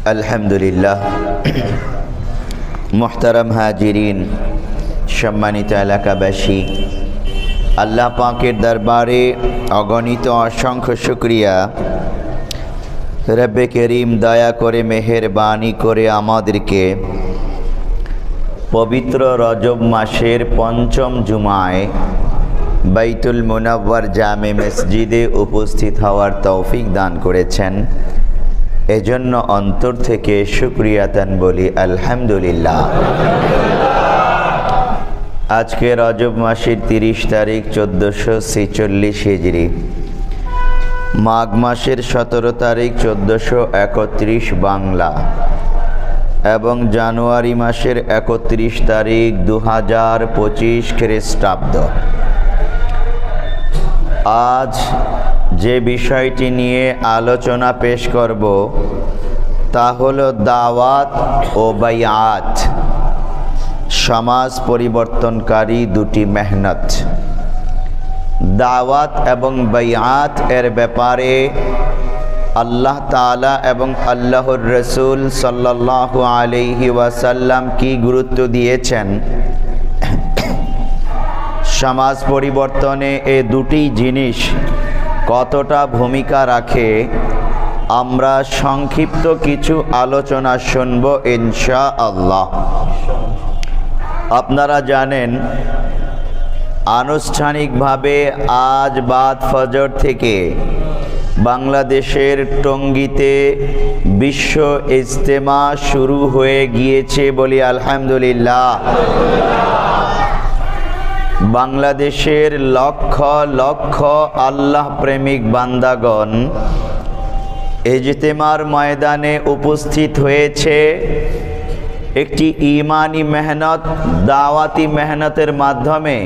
আলহামদুলিল্লাহ। মুহতারাম হাজিরিন, সম্মানিত এলাকাবাসী, আল্লাহ পাকের দরবারে অগণিত অসংখ্য শুকরিয়া। রব্বে করিম দয়া করে মেহেরবানি করে আমাদেরকে পবিত্র রজব মাসের পঞ্চম জুমায় বাইতুল মুনাওয়ার জামে মসজিদে উপস্থিত হওয়ার তৌফিক দান করেছেন। এজন্য অন্তর থেকে শুকরিয়াতান বলি আলহামদুলিল্লাহ। আজকে রজব মাসের 30 তারিখ 1446 হিজরি, মাঘ মাসের 17 তারিখ 1431 বাংলা এবং জানুয়ারি মাসের 31 তারিখ 2025 খ্রিস্টাব্দ। আজ যে বিষয়টি নিয়ে আলোচনা পেশ করব তা হলো দাওয়াত ও বাইআত, সমাজ পরিবর্তনকারী দুটি মেহনত। দাওয়াত এবং বাইআত এর ব্যাপারে আল্লাহ তাআলা এবং আল্লাহর রসুল সাল্লাল্লাহু আলাইহি ওয়াসাল্লাম কি গুরুত্ব দিয়েছেন, সমাজ পরিবর্তনে এই দুটি জিনিস কতটা ভূমিকা রাখে, আমরা সংক্ষিপ্ত কিছু আলোচনা শুনব ইনশাআল্লাহ। আপনারা জানেন, আনুষ্ঠানিকভাবে আজ বাদ ফজর থেকে বাংলাদেশের টঙ্গীতে বিশ্ব ইজতেমা শুরু হয়ে গিয়েছে বলি আলহামদুলিল্লাহ। বাংলাদেশের লক্ষ লক্ষ আল্লাহ প্রেমিক বান্দাগণ ইজতেমার ময়দানে উপস্থিত হয়েছে একটি ঈমানি মেহনত, দাওয়াতি মেহনতের মাধ্যমে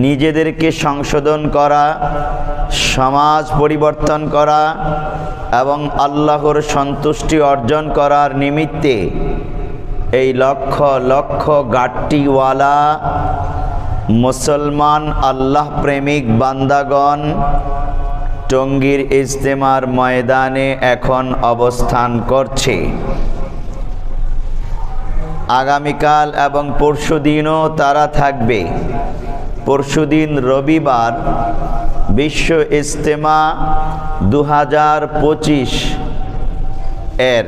নিজেদেরকে সংশোধন করা, সমাজ পরিবর্তন করা এবং আল্লাহর সন্তুষ্টি অর্জন করার নিমিত্তে এই লক্ষ লক্ষ গাট্টিওয়ালা মুসলমান আল্লাহ প্রেমিক বান্দাগণ টঙ্গীর ইজতেমার ময়দানে এখন অবস্থান করছে। আগামীকাল এবং পরশুদিনও তারা থাকবে। পরশুদিন রবিবার বিশ্ব ইজতেমা 2025 এর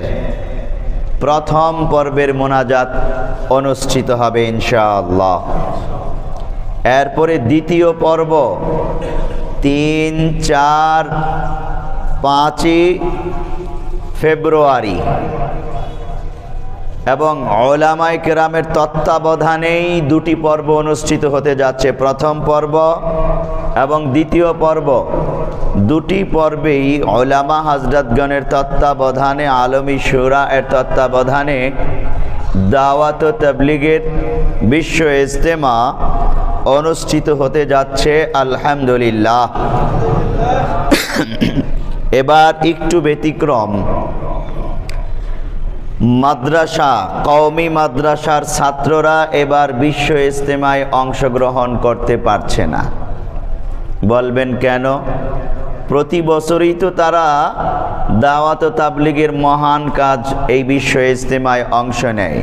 প্রথম পর্বের মোনাজাত অনুষ্ঠিত হবে ইনশাআল্লাহ। এরপরে দ্বিতীয় পর্ব 3, 4, 5 ফেব্রুয়ারি এবং উলামায়ে কেরামের তত্ত্বাবধানেই দুটি পর্ব অনুষ্ঠিত হতে যাচ্ছে। প্রথম পর্ব এবং দ্বিতীয় পর্ব, দুটি পর্বেই উলামা হযরতগণের তত্ত্বাবধানে, আলমী শুরা এর তত্ত্বাবধানে দাওয়াত ও তাবলীগের বিশ্ব ইজতেমা অনুষ্ঠিত হতে যাচ্ছে আলহামদুলিল্লাহ। এবার একটু ব্যতিক্রম, মাদ্রাসা, কওমি মাদ্রাসার ছাত্ররা এবার বিশ্ব ইজতেমায় অংশগ্রহণ করতে পারছে না। বলবেন কেন? প্রতি বছরই তো তারা দাওয়াত ও তাবলীগের মহান কাজ এই বিশ্ব ইজতেমায় অংশ নেয়।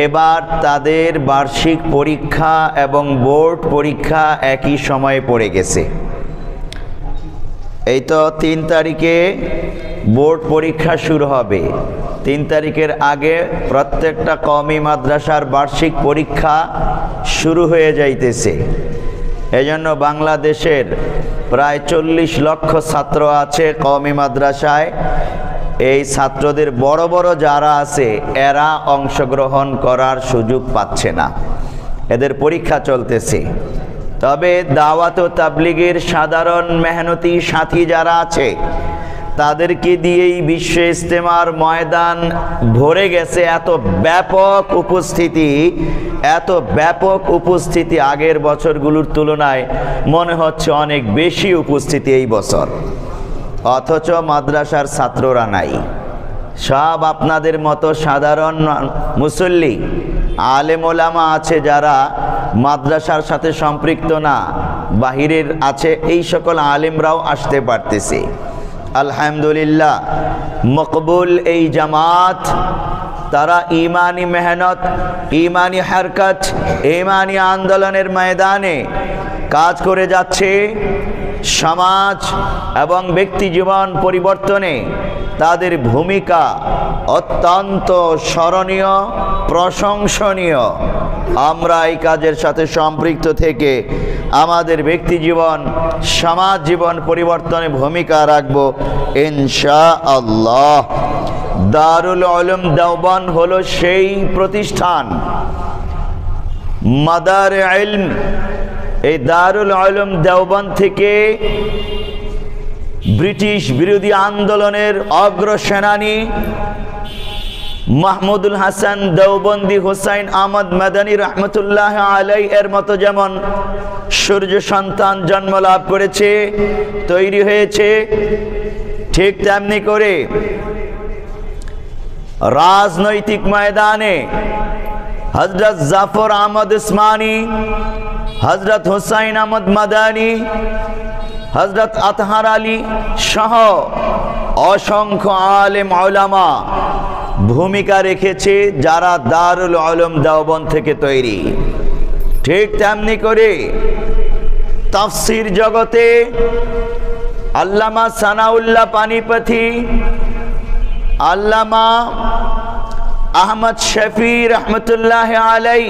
এবার তাদের বার্ষিক পরীক্ষা এবং বোর্ড পরীক্ষা একই সময়ে পড়ে গেছে। এই তো 3 তারিখে বোর্ড পরীক্ষা শুরু হবে। 3 তারিখের আগে প্রত্যেকটা কওমি মাদ্রাসার বার্ষিক পরীক্ষা শুরু হয়ে যাইতেছে। এজন্য বাংলাদেশের প্রায় 40 লক্ষ ছাত্র আছে কওমি মাদ্রাসায়। এই ছাত্রদের বড় বড় যারা আছে এরা অংশগ্রহণ করার সুযোগ পাচ্ছে না, এদের পরীক্ষা চলতেছে। তবে দাওয়াত ও তাবলীগের সাধারণ মেহনতি সাথী যারা আছে তাদেরকে দিয়েই বিশ্ব ইজতেমার ময়দান ভরে গেছে। এত ব্যাপক উপস্থিতি আগের বছরগুলোর তুলনায় মনে হচ্ছে অনেক বেশি উপস্থিতি এই বছর। অথচ মাদ্রাসার ছাত্ররা নাই, সব আপনাদের মতো সাধারণ মুসল্লি, আলেম ওলামা আছে যারা মাদ্রাসার সাথে সম্পৃক্ত না, বাহিরের আছে, এই সকল আলেমরাও আসতে পারতেছে। আলহামদুলিল্লাহ মকবুল এই জামাত তারা ইমানি মেহনত, ইমানি হারকত, ইমানি আন্দোলনের ময়দানে কাজ করে যাচ্ছে। সমাজ এবং ব্যক্তি জীবন পরিবর্তনে তাদের ভূমিকা অত্যন্ত স্মরণীয়, প্রশংসনীয়। আমরা এই কাজের সাথে সম্পৃক্ত থেকে আমাদের ব্যক্তি জীবন, সমাজ জীবন পরিবর্তনে ভূমিকা রাখব ইনশাআল্লাহ। দারুল উলুম দেওবন্দ হলো সেই প্রতিষ্ঠান, মাদার ইলম। এই দারুল উলুম দেওবন্দ থেকে ব্রিটিশ বিরোধী আন্দোলনের অগ্রসেনানী মাহমুদুল হাসান দেওবন্দি, হুসাইন আহমদ মাদানী রহমতুল্লাহ আলাই এর মতো যেমন সূর্য সন্তান জন্ম লাভ করেছে, তৈরি হয়েছে, ঠিক তেমনি করে রাজনৈতিক ময়দানে হযরত জাফর আহমদ উসমানী, হযরত হুসাইন আহমদ মাদানী, হযরত আতহার আলী সহ অসংখ্য আলেম উলামা ভূমিকা রেখেছে, যারা দারুল উলুম দেওবন্দ থেকে তৈরি। ঠিক তেমনি করে তাফসীর জগতে আল্লামা সানাউল্লাহ পানিপথী, আল্লামা আহমদ শফি রহমতুল্লাহ আলাই,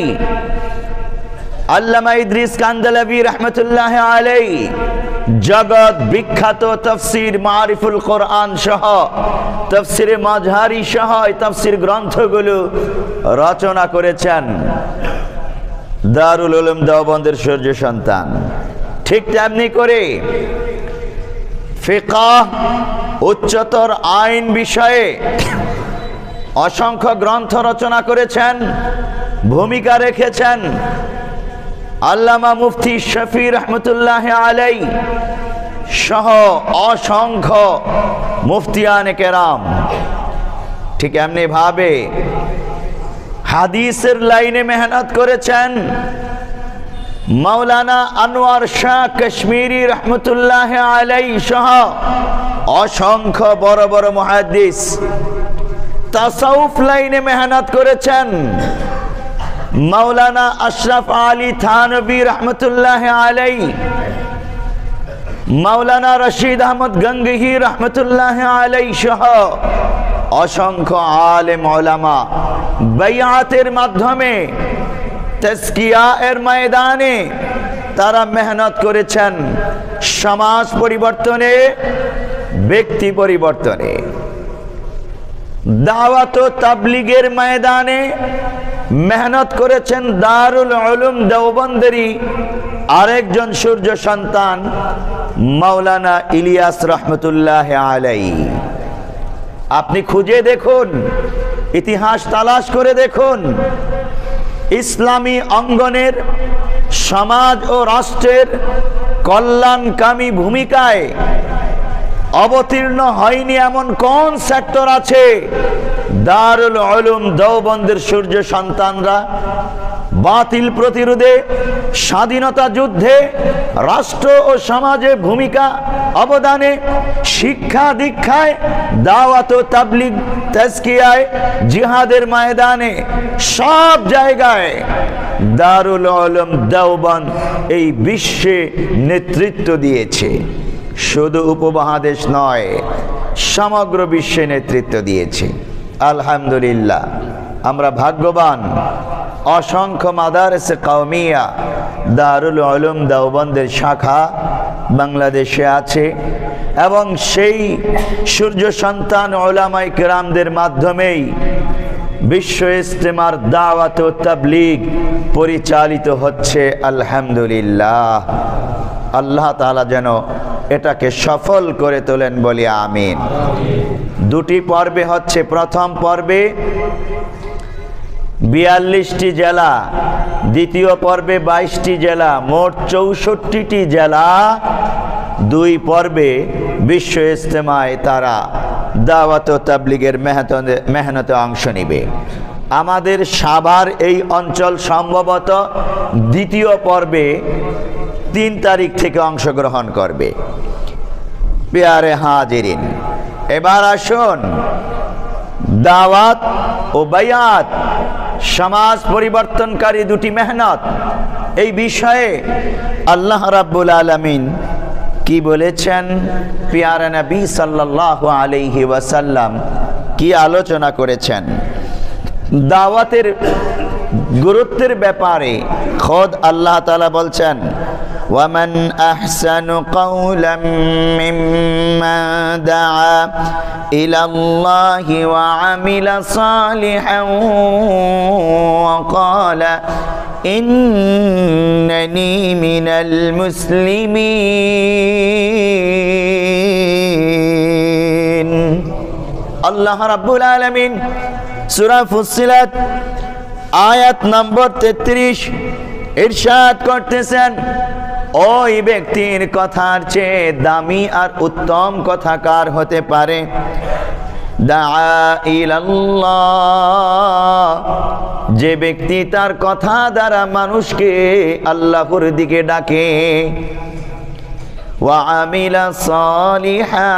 আল্লামা ইদ্রিস কান্দালাবি রহমতুল্লাহ আলাই জগৎ বিখ্যাত তফসির মারিফুল কোরআন সহ তফসিরে মাজহারি সহ তফসির গ্রন্থগুলো রচনা করেছেন দারুল উলুম দেওবন্দের সূর্য সন্তান। ঠিক তেমনি করে ফিকহ, উচ্চতর আইন বিষয়ে অসংখ্য গ্রন্থ রচনা করেছেন, ভূমিকা রেখেছেন আল্লামা মুফতি শফি রহমতুল্লাহ আলাই সহ অসংখ্য মুফতিয়ানে কেরাম। ঠিক এমনি ভাবে হাদিসের লাইনে মেহনত করেছেন মাওলানা আনোয়ার শাহ কাশ্মীরি রহমতুল্লাহ আলাই সহ অসংখ্য বড় বড় মুহাদ্দিস। তাসাউফ লাইনে মেহনত করেছেন মাওলানা আশরাফ আলী থানভী রহমতুল্লাহ আলাই, মাওলানা রশিদ আহমদ গঙ্গহি রহমতুল্লাহ আলাই সহ অসংখ্য আলেম উলামা বাইআতের মাধ্যমে তাজকিয়া এর ময়দানে তারা মেহনত করেছেন সমাজ পরিবর্তনে, ব্যক্তি পরিবর্তনে। দাওয়াত ও তাবলীগের ময়দানে মেহনত করেছেন দারুল উলুম দেওবন্দেরই আরেকজন সূর্য সন্তান মাওলানা ইলিয়াস রহমতুল্লাহ আলাই। আপনি খুঁজে দেখুন, ইতিহাস তালাশ করে দেখুন, ইসলামী অঙ্গনের সমাজ ও রাষ্ট্রের কল্যাণকামী ভূমিকায় অবতীর্ণ হয়নি এমন কোন সেক্টর আছে দারুল উলুম দেওবন্দের সূর্য সন্তানরা বাতিল প্রতিরোধে, স্বাধীনতা যুদ্ধে, রাষ্ট্র ও সমাজে ভূমিকা অবদানে, শিক্ষা দীক্ষায়, দাওয়াত ও তাবলীগ, তাজকিয়ায়, জিহাদের ময়দানে সব জায়গায় দারুল উলুম দেওবন্দ এই বিশ্বে নেতৃত্ব দিয়েছে। শুধু উপমহাদেশ নয়, সমগ্র বিশ্বে নেতৃত্ব দিয়েছে। আলহামদুলিল্লাহ, আমরা ভাগ্যবান। অসংখ্য মাদারেসে কওমিয়া দারুল উলুম দেওবন্দের শাখা বাংলাদেশে আছে এবং সেই সূর্য সন্তান উলামায়ে কেরামদের মাধ্যমেই বিশ্ব ইজতেমার দাওয়াত ও তাবলীগ পরিচালিত হচ্ছে। আলহামদুলিল্লাহ, আল্লাহ তাআলা যেন এটাকে সফল করে তোলেন বলি আমিন। দুটি পর্বে হচ্ছে, প্রথম পর্বে 42টি জেলা, দ্বিতীয় পর্বে 22টি জেলা, মোট 64টি জেলা দুই পর্বে বিশ্ব ইজতেমায় তারা দাওয়াত ও তাবলীগের মেহনতে অংশ নেবে। আমাদের সাভার এই অঞ্চল সম্ভবত দ্বিতীয় পর্বে 3 তারিখ থেকে অংশগ্রহণ করবে। প্যারে হাজিরিন, এবার আসুন দাওয়াত ও বায়াত, সমাজ পরিবর্তনকারী দুটি মেহনত, এই বিষয়ে আল্লাহ রাব্বুল আলামিন কি বলেছেন, প্যারা নবী সাল্লাল্লাহু আলাইহি ওয়াসাল্লাম কি আলোচনা করেছেন। দাওয়াতের গুরুত্বের ব্যাপারে খোদ আল্লাহ তাআলা বলছেন, ওয়ামান আহসানু কাওলাম মিম্মান দাআ ইলাল্লাহি ওয়া আমিলা সালিহান ওয়া ক্বালা ইন্নানি মিনাল মুসলিমিন। আল্লাহ রাব্বুল আলামিন সূরা ফুসসিলাত আয়াত নম্বর 33 ইরশাদ করতেছেন, ওই ব্যক্তির কথার চেয়ে দামি আর উত্তম কথা কার হতে পারে? দাআ ইলাল্লাহ, যে ব্যক্তি তার কথা দ্বারা মানুষকে আল্লাহর দিকে ডাকে। ওয়া আমিলা সালিহা,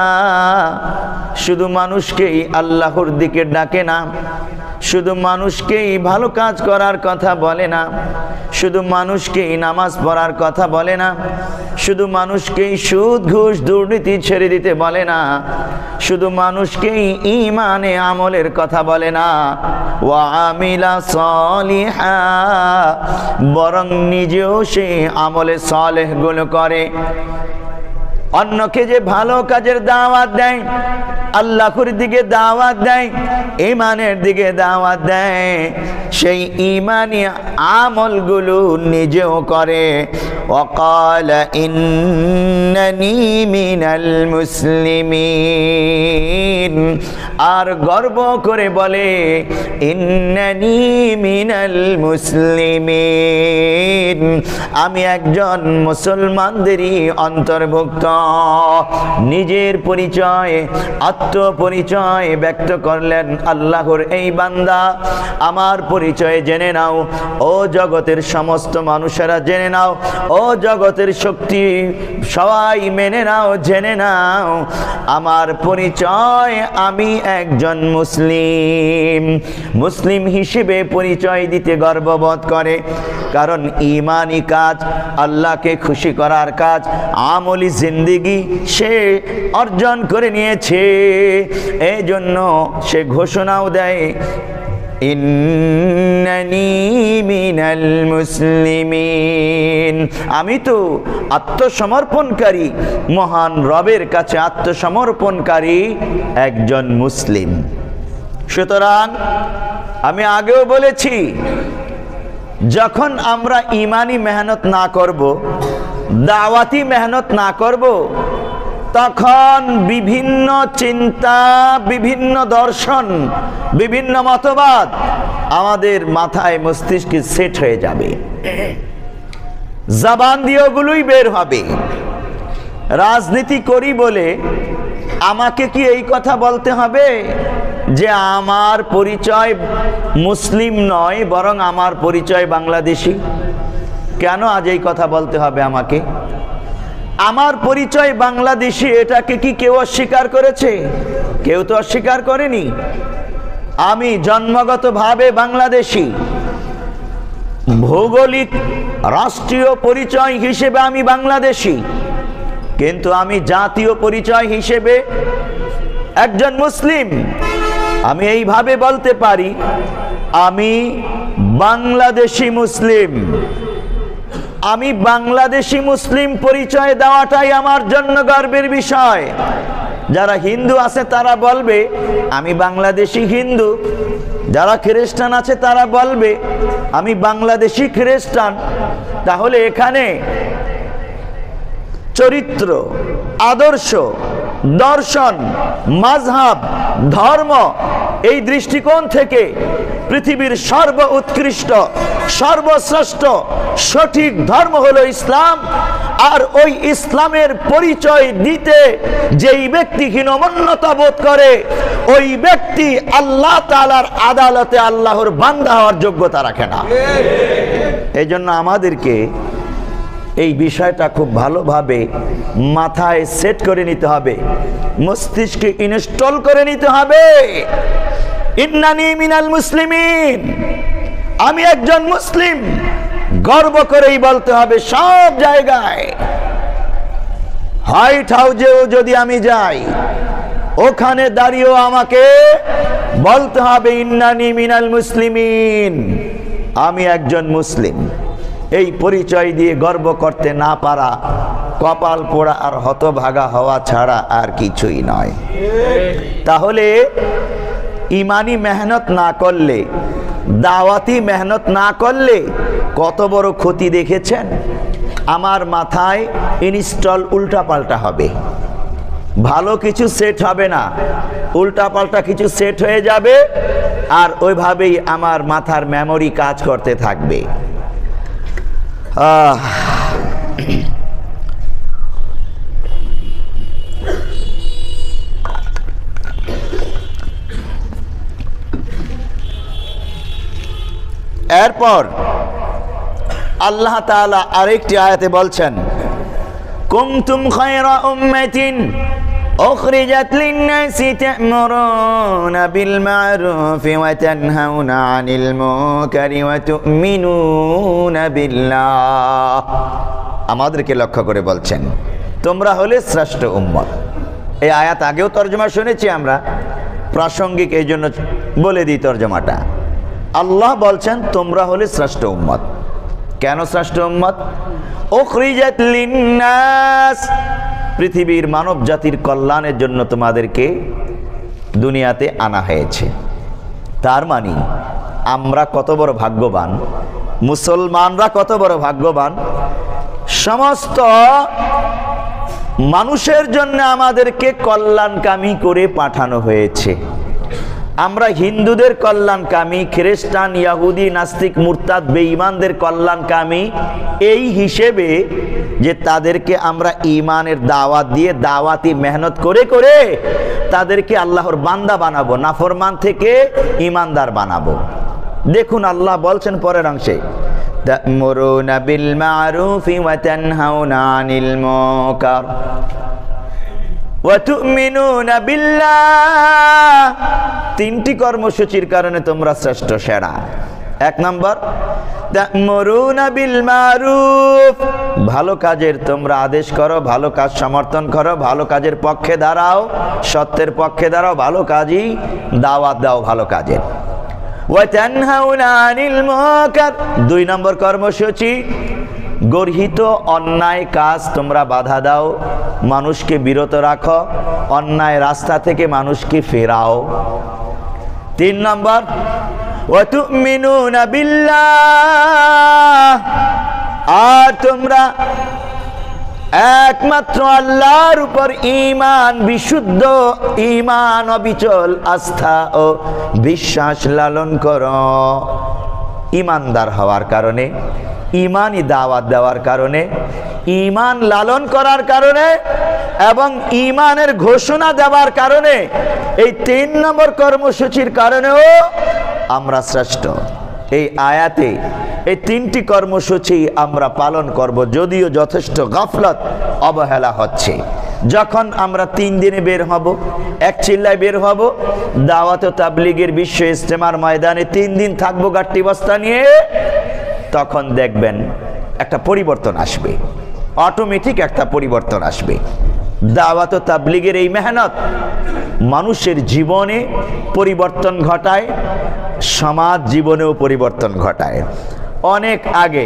শুধু মানুষকেই আল্লাহর দিকে ডাকে না, শুধু মানুষকেই ভালো কাজ করার কথা বলে না, শুধু মানুষকেই নামাজ পড়ার কথা বলে না, শুধু মানুষকেই সুদ ঘুষ দুর্নীতি ছেড়ে দিতে বলে না, শুধু মানুষকেই ঈমানে আমলের কথা বলে না। ওয়া আমিলা সালিহা, বরং নিজেও সেই আমলে সালেহ গুলো করে। অন্যকে যে ভালো কাজের দাওয়াত দেয়, আল্লাহর দিকে দাওয়াত দেয়, ঈমানের দিকে দাওয়াত দেয়, সেই ঈমানি আমলগুলো নিজেও করে। ওয়াকালা ইন্নানি মিনাল মুসলিমিন, আর গর্ব করে বলে ইন্নানি মিনাল মুসলিমিন, আমি একজন মুসলমানদেরই অন্তর্ভুক্ত। নিজের পরিচয়, আত্মপরিচয় ব্যক্ত করলেন আল্লাহর এই বান্দা। আমার পরিচয় জেনে নাও, ও জগতের সমস্ত মানুষেরা জেনে নাও, ও জগতের শক্তি সবাই মেনে নাও, জেনে নাও, আমার পরিচয় আমি একজন মুসলিম। মুসলিম হিসেবে পরিচয় দিতে গর্ববোধ করে, কারণ ঈমানি কাজ, আল্লাহকে খুশি করার কাজ, আমলি জিন্দেগি সে অর্জন করে নিয়েছে। এই জন্য সে ঘোষণাও দেয়, ইন্নানি মিনাল মুসলিমিন, আমি তো আত্মসমর্পণকারী, মহান রবের কাছে আত্মসমর্পণকারী একজন মুসলিম। সুতরাং আমি আগেও বলেছি, যখন আমরা ঈমানি মেহনত না করব, দাওয়াতি মেহনত না করব, তখন বিভিন্ন চিন্তা, বিভিন্ন দর্শন, বিভিন্ন মতবাদ আমাদের মাথায় মস্তিষ্কে সেট হয়ে যাবে, জবান দিয়ে ওগুলোই বের হবে। রাজনীতি করি বলে আমাকে কি এই কথা বলতে হবে যে আমার পরিচয় মুসলিম নয়, বরং আমার পরিচয় বাংলাদেশি? কেন আজ এই কথা বলতে হবে আমাকে? আমার পরিচয় বাংলাদেশি, এটাকে কি কেউ অস্বীকার করেছে? কেউ তো অস্বীকার করেনি। আমি জন্মগতভাবে বাংলাদেশি, ভৌগোলিক রাষ্ট্রীয় পরিচয় হিসেবে আমি বাংলাদেশি, কিন্তু আমি জাতীয় পরিচয় হিসেবে একজন মুসলিম। আমি এইভাবে বলতে পারি, আমি বাংলাদেশি মুসলিম। আমি বাংলাদেশি মুসলিম পরিচয় দেওয়াটাই আমার জন্য গর্বের বিষয়। যারা হিন্দু আছে তারা বলবে আমি বাংলাদেশি হিন্দু, যারা খ্রিস্টান আছে তারা বলবে আমি বাংলাদেশি খ্রিস্টান। তাহলে এখানে চরিত্র, আদর্শ, দর্শন, মাযহাব, ধর্ম, এই দৃষ্টিকোণ থেকে পৃথিবীর সর্ব উৎকৃষ্ট, সর্বশ্রেষ্ঠ সঠিক ধর্ম হলো ইসলাম। আর ওই ইসলামের পরিচয় দিতে যেই ব্যক্তি হীনমন্যতা বোধ করে, ওই ব্যক্তি আল্লাহ তাআলার আদালতে আল্লাহর বান্দা হওয়ার যোগ্যতা রাখে না। এই জন্য আমাদেরকে এই বিষয়টা খুব ভালোভাবে মাথায় সেট করে নিতে হবে, মস্তিষ্কে ইনস্টল করে নিতে হবে। ইন্নানি মিনাল মুসলিমিন, আমি একজন মুসলিম, গর্ব করেই বলতে হবে সব জায়গায়। হোয়াইট হাউসেও যদি আমি যাই, ওখানে দাঁড়িয়েও আমাকে বলতে হবে ইন্নানি মিনাল মুসলিমিন, আমি একজন মুসলিম। এই পরিচয় দিয়ে গর্ব করতে না পারা কপাল পোড়া আর হতভাগা হওয়া ছাড়া আর কিছুই নয়। তাহলে ইমানি মেহনত না করলে, দাওয়াতি মেহনত না করলে কত বড় ক্ষতি দেখেছেন। আমার মাথায় ইনস্টল উল্টাপাল্টা হবে, ভালো কিছু সেট হবে না, উল্টাপাল্টা কিছু সেট হয়ে যাবে, আর ওইভাবেই আমার মাথার মেমোরি কাজ করতে থাকবে। এরপর আল্লাহ তাআলা আরেকটি আয়াতে বলছেন, কুনতুম খায়রা উম্মাতিন উখরিজাত লিন-নাসি তা'মুরুনা বিল মা'রুফি ওয়া তানহাউনা 'আনিল মুনকারি ওয়া তু'মিনুনা বিল্লাহ। আমাদেরকে লক্ষ্য করে বলছেন, তোমরা হলে শ্রেষ্ঠ উম্মত। এই আয়াত আগেও তরজমা শুনেছি আমরা, প্রাসঙ্গিক এই জন্য বলে দিই তরজমাটা। আল্লাহ বলছেন তোমরা হলে শ্রেষ্ঠ উম্মত। কেন শ্রেষ্ঠ উম্মত? উখরিজাত লিন-নাস, পৃথিবীর মানব জাতির কল্যাণের জন্য তোমাদেরকে দুনিয়াতে আনা হয়েছে। তার মানে আমরা কত বড় ভাগ্যবান, মুসলমানরা কত বড় ভাগ্যবান, সমস্ত মানুষের জন্য আমাদেরকে কল্যাণকামী করে পাঠানো হয়েছে। আমরা হিন্দুদের কল্যাণকামী, খ্রিস্টান, ইয়াহুদি, নাস্তিক, মুরতাদ, বেঈমানদের কল্যাণকামী এই হিসেবে যে তাদেরকে আমরা ঈমানের দাওয়াত দিয়ে দাওয়াতি মেহনত করে করে তাদেরকে আল্লাহর বান্দা বানাবো, নাফরমান থেকে ঈমানদার বানাবো। দেখুন আল্লাহ বলছেন পরের অংশে, তা'মুরুনা বিল মা'রুফি ওয়া তানহাউনা 'আনিল মুনকার ওয়া তু'মিনুনা বিল্লাহ। তিনটি কর্মসূচির কারণে তোমরা শ্রেষ্ঠ, সেরা। এক নম্বর, তা'মুরুনা বিল মা'রুফ, ভালো কাজের তোমরা আদেশ করো, ভালো কাজ সমর্থন করো, ভালো কাজের পক্ষে দাঁড়াও, সত্যের পক্ষে দাঁড়াও, ভালো কাজই দাওয়াত দাও ভালো কাজের। ওয়া তানহাউনা 'আনিল মুনকার, দুই নম্বর কর্মসূচি, গর্হিত অন্যায় কাজ তোমরা বাধা দাও, মানুষকে বিরত রাখো, অন্যায় রাস্তা থেকে মানুষকে ফেরাও। তিন নম্বর, ওয়া তু'মিনুনা বিল্লাহ, আর তোমরা একমাত্র আল্লাহর উপর ঈমান, বিশুদ্ধ ঈমান, অবিচল আস্থা ও বিশ্বাস লালন করো। ঈমানদার হওয়ার কারণে, ঈমানি দাওয়াত দেওয়ার কারণে, ঈমান লালন করার কারণে এবং ঈমানের ঘোষণা দেওয়ার কারণে, এই তিন নম্বর কর্মসূচির কারণেও আমরা শ্রেষ্ঠ। এই আয়াতে এই তিনটি কর্মসূচি আমরা পালন করব, যদিও যথেষ্ট গাফলত অবহেলা হচ্ছে। যখন আমরা 3 দিনে বের হব, এক চিল্লায় বের হব, দাওয়াত ও তাবলীগের বিশ্ব ইজতেমার ময়দানে 3 দিন থাকবো গাট্টি বস্তা নিয়ে, তখন দেখবেন একটা পরিবর্তন আসবে, অটোমেটিক একটা পরিবর্তন আসবে। দাওয়াত ও তাবলীগের এই মেহনত মানুষের জীবনে পরিবর্তন ঘটায়, সমাজ জীবনেও পরিবর্তন ঘটায়। অনেক আগে,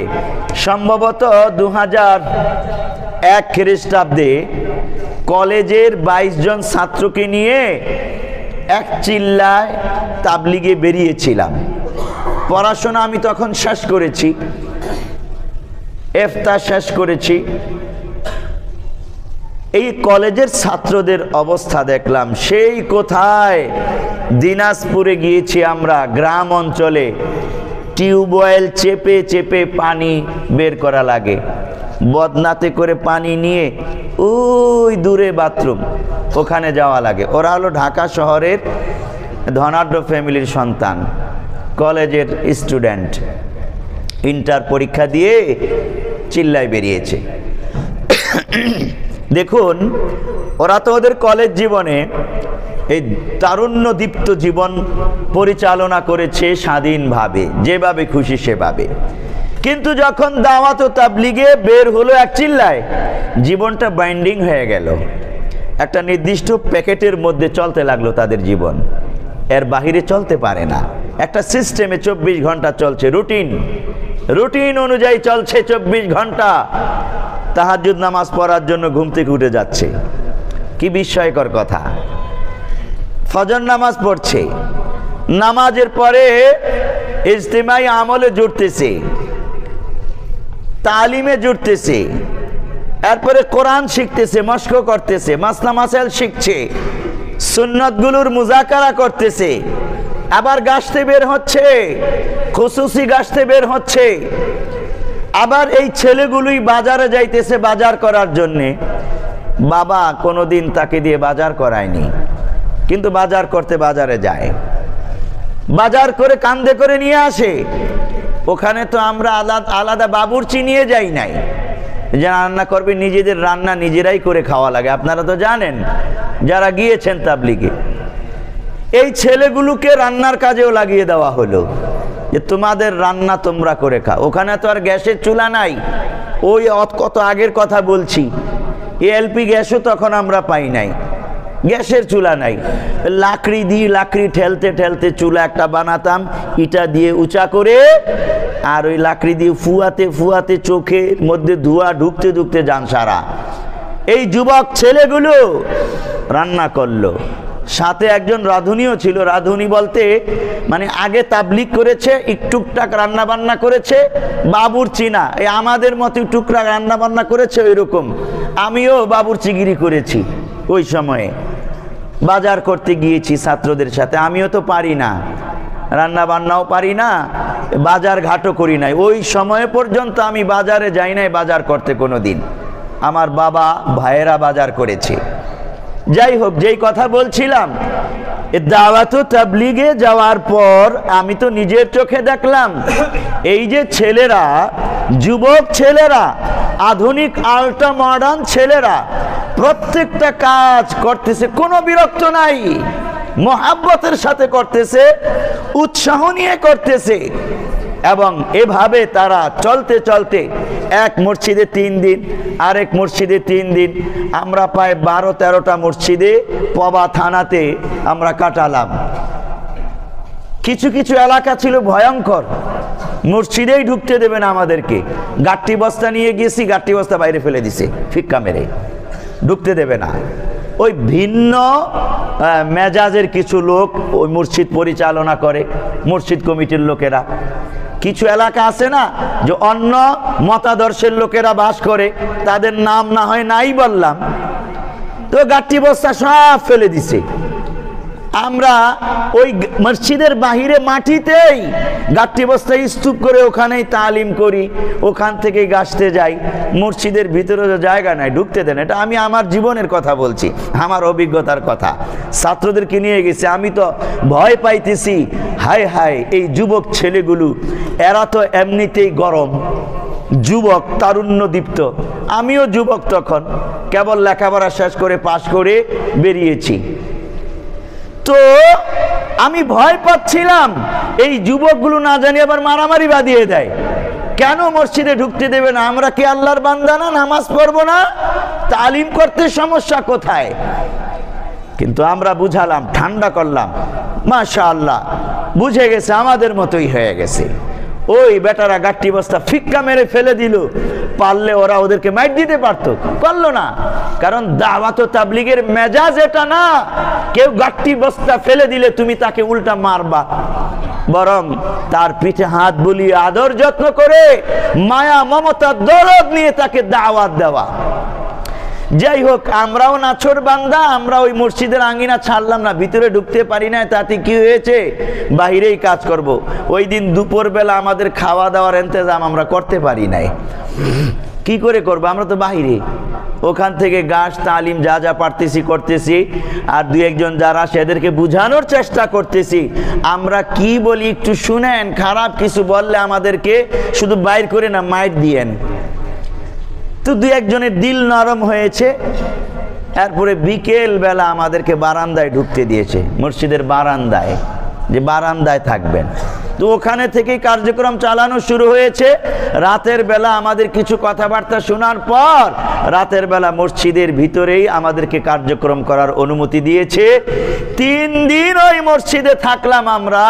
সম্ভবত 2001 খ্রিস্টাব্দে, কলেজের 22 জন ছাত্রকে নিয়ে এক চিল্লায় তাবলীগে বেরিয়েছিলাম। পড়াশোনা আমি তখন শেষ করেছি, ইফতার শেষ করেছি। এই কলেজের ছাত্রদের অবস্থা দেখলাম সেই কোথায়, দিনাজপুরে গিয়েছি আমরা, গ্রাম অঞ্চলে টিউবওয়েল চেপে চেপে পানি বের করা লাগে, বদনাতে করে পানি নিয়ে ওই দূরে বাথরুম, ওখানে যাওয়া লাগে। ওরা হলো ঢাকা শহরের ধনাঢ্য ফ্যামিলির সন্তান, কলেজের স্টুডেন্ট, ইন্টার পরীক্ষা দিয়ে চিল্লায় বেরিয়েছে। দেখুন, ওরা তো ওদের কলেজ জীবনে এই তারুণ্যদীপ্ত জীবন পরিচালনা করেছে স্বাধীনভাবে, যেভাবে খুশি সেভাবে। কিন্তু যখন দাওয়াত ও তাবলীগে বের হলো এক চিল্লায়, জীবনটা বাইন্ডিং হয়ে গেল, একটা নির্দিষ্ট প্যাকেটের মধ্যে চলতে লাগলো তাদের জীবন, এর বাহিরে চলতে পারে না। একটা সিস্টেমে 24 ঘন্টা চলছে, রুটিন অনুযায়ী চলছে 24 ঘন্টা। তাহাজ্জুদ নামাজ পড়ার জন্য ঘুম থেকে উঠে যাচ্ছে, কি বিস্ময়কর কথা। ফজর নামাজ পড়ছে, নামাজের পরে ইজতিমাই আমলে জুড়তেছে, তালিমে জুড়তেছে, এরপরে কোরআন শিখতেছে, মশক করতেছে, মাসলা মাসাইল শিখছে, সুন্নতগুলোর মুজাকারা করতেছে, আবার গাছতে বের হচ্ছে, খুসুসি গাছতে বের হচ্ছে। আবার এই ছেলেগুলোই বাজারে যাইতেছে বাজার করার জন্যে। বাবা কোনোদিন তাকে দিয়ে বাজার করায়নি, কিন্তু বাজার করতে বাজারে যায়, বাজার করে কান্দে করে নিয়ে আসে। ওখানে তো আমরা আলাদা বাবুর্চি নিয়ে যাই নাই, যে রান্না করবে, নিজেদের রান্না নিজেরাই করে খাওয়া লাগে। আপনারা তো জানেন যারা গিয়েছেন তাবলীগে। এই ছেলেগুলোকে রান্নার কাজেও লাগিয়ে দেওয়া হলো, যে তোমাদের রান্না তোমরা করে খাও। ওখানে তো আর গ্যাসের চুলা নাই, ওই কত আগের কথা বলছি, এলপি গ্যাসও তখন আমরা পাই নাই, গ্যাসের চুলা নাই। লাকড়ি ঠেলতে ঠেলতে চুলা একটা বানাতাম, ইটা দিয়ে উঁচা করে, আর ওই লাকড়ি দিয়ে ফুয়াতে চোখের মধ্যে ধোঁয়া ঢুকতে ঢুকতে যান সারা। এই যুবক ছেলেগুলো রান্না করলো, সাথে একজন রাঁধুনিও ছিল। রাঁধুনি বলতে মানে আগে তাবলীগ করেছে, টুকটাক রান্না বান্না করেছে, বাবুর্চি না, এই আমাদের মতো টুকটাক রান্না বান্না করেছে ওই রকম। আমিও বাবুর্চিগিরি করেছি ওই সময়ে, বাজার করতে গিয়েছি ছাত্রদের সাথে। আমিও তো পারি না, রান্না বান্নাও পারি না, বাজার ঘাটও করি নাই। ওই সময় পর্যন্ত আমি বাজারে যাই নাই বাজার করতে কোনো দিন, আমার বাবা ভাইয়েরা বাজার করেছে। যাই হোক, যেই কথা বলছিলাম, দাওয়াত ও তাবলীগে যাওয়ার পর আমি তো নিজের চোখে দেখলাম এই যে ছেলেরা, যুবক ছেলেরা, আধুনিক আল্ট্রা মডার্ন ছেলেরা প্রত্যেকটা কাজ করতেছে, কোনো বিরক্ত নাই, মোহাব্বতের সাথে করতেছে, উৎসাহ নিয়ে করতেছে। এবং এভাবে তারা চলতে চলতে এক মসজিদে 3 দিন, আরেক মসজিদে 3 দিন, আমরা প্রায় 12-13টা মসজিদে পবা থানাতে আমরা কাটালাম। কিছু কিছু এলাকা ছিল ভয়ঙ্কর, মসজিদেই ঢুকতে দেবে না আমাদেরকে। গাট্টি বস্তা নিয়ে গিয়েছি, গাট্টি বস্তা বাইরে ফেলে দিছে, ফিক্কা মেরে ঢুকতে দেবে না। ওই ভিন্ন মেজাজের কিছু লোক ওই মসজিদ পরিচালনা করে, মসজিদ কমিটির লোকেরা। কিছু এলাকা আছে না যে অন্য মতাদর্শের লোকেরা বাস করে, তাদের নাম না হয় নাই বললাম, তো গাট্টি বস্তা সব ফেলে দিছে। আমরা ওই মসজিদের বাহিরে মাটিতেই গাট্টি বস্তা স্তূপ করে ওখানেই তালিম করি, ওখান থেকে গাছতে যাই। মসজিদের ভিতরে জায়গা নাই, ঢুকতে দেন। এটা আমি আমার জীবনের কথা বলছি, আমার অভিজ্ঞতার কথা। ছাত্রদেরকে নিয়ে গেছি, আমি তো ভয় পাইতেছি, হায় হায় এই যুবক ছেলেগুলো, এরা তো এমনিতেই গরম, যুবক, তারুণ্যদীপ্ত। আমিও যুবক তখন, কেবল লেখাপড়া শেষ করে পাশ করে বেরিয়েছি। তো আমি ভয় পাচ্ছিলাম এই যুবকগুলো না জানি আবার মারামারি বাঁধিয়ে দেয়। কেন মসজিদে ঢুকতে দেবে না? আমরা কি আল্লাহর বান্দা না? নামাজ পড়বো না? তালিম করতে সমস্যা কোথায়? কিন্তু আমরা বুঝালাম, ঠান্ডা করলাম, মাশাআল্লাহ বুঝে গেছে, আমাদের মতোই হয়ে গেছে। ওই বেটারা গাট্টি বস্তা ফিক্কা মেরে ফেলে দিল, পারলে ওরা ওদেরকে মাইর দিতে পারতো, করলো না। কারণ দাওয়াত ও তাবলীগের মেজাজ এটা না, কেউ গাট্টি বস্তা ফেলে দিলে তুমি তাকে উল্টা মারবা, বরং তার পিঠে হাত বুলিয়ে আদর যত্ন করে মায়া মমতা দরদ নিয়ে তাকে দাওয়াত দেওয়া। যাই হোক, আমরাও নাছোড় বান্দা, আমরা ওই মসজিদের আঙ্গিনা ছাড়লাম না, ভিতরে ঢুকতে পারি না। তাতে কি হয়েছে? বাহিরেই কাজ করব। ওই দিন দুপুরবেলা আমাদের খাওয়া দাওয়ার ইন্তজাম আমরা করতে পারি নাই। কি করে করবো? আমরা তো বাহিরে। ওখান থেকে গাছ তালিম যা যা পারতেছি করতেছি, আর 2-1 যারা সেদেরকে বুঝানোর চেষ্টা করতেছি। আমরা কি বলি একটু শুনেন, খারাপ কিছু বললে আমাদেরকে শুধু বাইর করে না, মাইর দিয়েন। তো দুই একজনের দিল নরম হয়েছে। এরপরে বিকেল বেলা আমাদেরকে বারান্দায় ঢুকতে দিয়েছে, মসজিদের বারান্দায়, যে বারান্দায় থাকবেন। তো ওখানে থেকেই কার্যক্রম চালানো শুরু হয়েছে। রাতের বেলা আমাদের কিছু কথাবার্তা শোনার পর রাতের বেলা মসজিদের ভিতরেই আমাদেরকে কার্যক্রম করার অনুমতি দিয়েছে। 3 দিন ওই মসজিদে থাকলাম আমরা।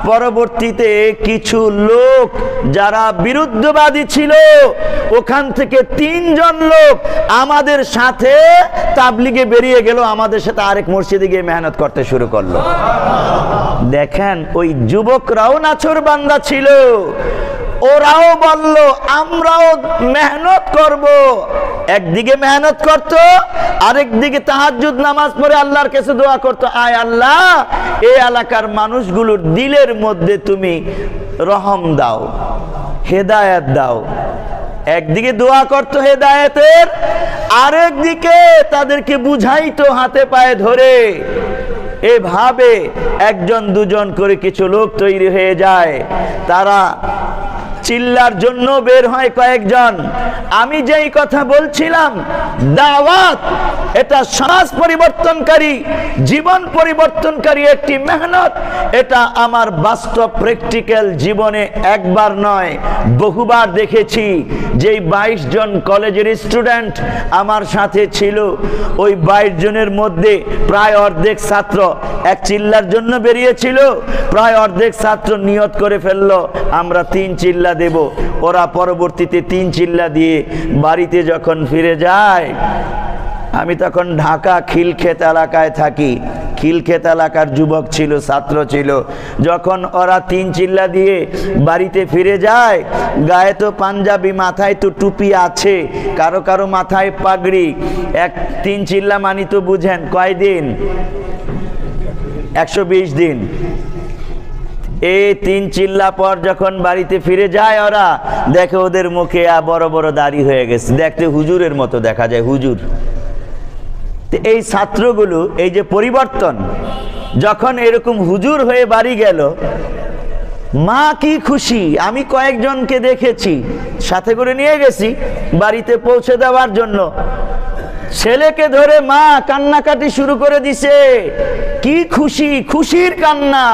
পরবর্তীতে কিছু লোক যারা বিরুদ্ধবাদী ছিল, ওখান থেকে 3 জন লোক আমাদের সাথে তাবলিগে বেরিয়ে গেল, আমাদের সাথে আরেক মসজিদে গিয়ে মেহনত করতে শুরু করলো। দেখেন, ওই যুবকরাও নাছোড়বান্দা ছিল, ওরাও বলল আমরাও মেহনত করব। একদিকে মেহনত করত, আরেক দিকে তাহাজ্জুদ নামাজ পড়ে আল্লাহর কাছে দোয়া করত, আয় আল্লাহ, এই এলাকার মানুষগুলোর দিলের মধ্যে তুমি রহম দাও, হেদায়েত দাও। একদিকে দোয়া করত হেদায়েতের, আরেক দিকে তাদেরকে বুঝাইতো হাতে পায়ে ধরে। এভাবে 1জন 2জন করে কিছু লোক তৈরি হয়ে যায়। তারা চিল্লার জন্য বের হয় কয়েকজন। আমি যেই কথা বলছিলাম, দাওয়াত এটা সমাজ পরিবর্তনকারী, জীবন পরিবর্তনকারী একটি মেহনত। এটা আমার বাস্তব প্র্যাকটিক্যাল জীবনে একবার নয়, বহুবার দেখেছি। যেই 22 জন কলেজের স্টুডেন্ট আমার সাথে ছিল, ওই 22 জনের মধ্যে প্রায় অর্ধেক ছাত্র এক চিল্লার জন্য বেরিয়েছিল। প্রায় অর্ধেক ছাত্র নিয়ত করে ফেললো আমরা 3 চিল্লা দেব। ওরা পরবর্তীতে 3 চিল্লা দিয়ে বাড়িতে যখন ফিরে যায়, আমি তখন ঢাকা খিলক্ষেত এলাকায় থাকি। খিলক্ষেত এলাকার যুবক ছিল, ছাত্র ছিল। যখন ওরা 3 চিল্লা দিয়ে বাড়িতে ফিরে যায়, গায়ে তো পাঞ্জাবি, মাথায় তো টুপি আছে, কারো কারো মাথায় পাগড়ি। 3 চিল্লা মানি তো বুঝেন কয়দিন? 120 দিন। এই 3 চিল্লা পর যখন বাড়িতে ফিরে যায়, ওরা দেখে ওদের মুখে বড় বড় দাড়ি হয়ে গেছে, দেখতে হুজুরের মতো দেখা যায়, হুজুর। এই ছাত্রগুলো, এই যে পরিবর্তন, যখন এরকম হুজুর হয়ে বাড়ি গেল, মা কি খুশি। আমি কয়েকজনকে দেখেছি, সাথে করে নিয়ে গেছি বাড়িতে পৌঁছে দেওয়ার জন্য। ছেলেকে ধরে মা কান্নাকাটি শুরু করে দিছে। কি খুশি, খুশির কান্না।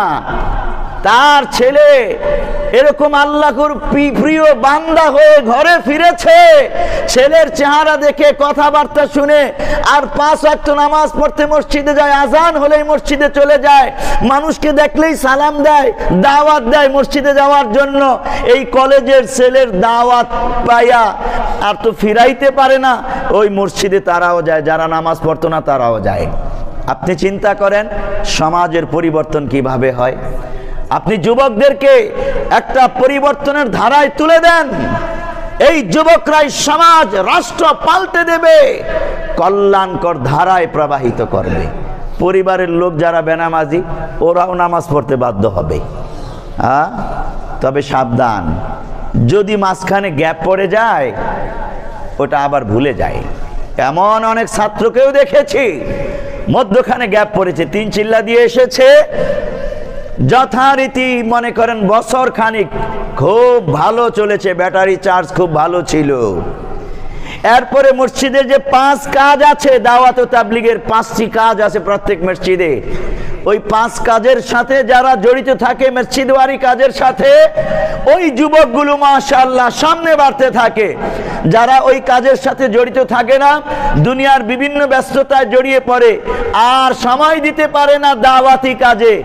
তার ছেলে এরকম আল্লাহর প্রিয় বান্দা হয়ে ঘরে ফিরেছে। ছেলের চেহারা দেখে, কথাবার্তা শুনে, আর 5 ওয়াক্ত নামাজ পড়তে মসজিদে যায়, আজান হলেই মসজিদে চলে যায়, মানুষকে দেখলেই সালাম দেয়, দাওয়াত দেয় মসজিদে যাওয়ার জন্য। এই কলেজের ছেলের দাওয়াত পাইয়া আর তো ফিরাইতে পারে না, ওই মসজিদে তারাও যায়, যারা নামাজ পড়তো না তারাও যায়। আপনি চিন্তা করেন সমাজের পরিবর্তন কিভাবে হয়। আপনি যুবকদেরকে একটা পরিবর্তনের ধারায় তুলে দেন, এই যুবকরাই সমাজ, রাষ্ট্র পাল্টে দেবে, কল্যাণকর ধারায় প্রবাহিত করবে। পরিবারের লোক যারা বেনামাজি, ওরাও নামাজ পড়তে বাধ্য হবে। তবে সাবধান, যদি মাঝখানে গ্যাপ পড়ে যায়, ওটা আবার ভুলে যায়। এমন অনেক ছাত্রকেও দেখেছি মধ্যখানে গ্যাপ পড়েছে, 3 চিল্লা দিয়ে এসেছে, যথারীতি মনে করেন বছর খানিক খুব ভালো চলেছে, ব্যাটারি চার্জ খুব ভালো ছিল। এরপরে মসজিদের যে 5 কাজ আছে, দাওয়াত ও তাবলীগের 5টি কাজ আছে প্রত্যেক মসজিদে। ওই 5 কাজের সাথে যারা জড়িত থাকে, মসজিদওয়ারি কাজের সাথে, ওই যুবকগুলো মাশাআল্লাহ সামনে বাড়তে থাকে। যারা ওই কাজের সাথে জড়িত থাকে না, দুনিয়ার বিভিন্ন ব্যস্ততায় জড়িয়ে পড়ে, আর সময় দিতে পারে না দাওয়াতি কাজে।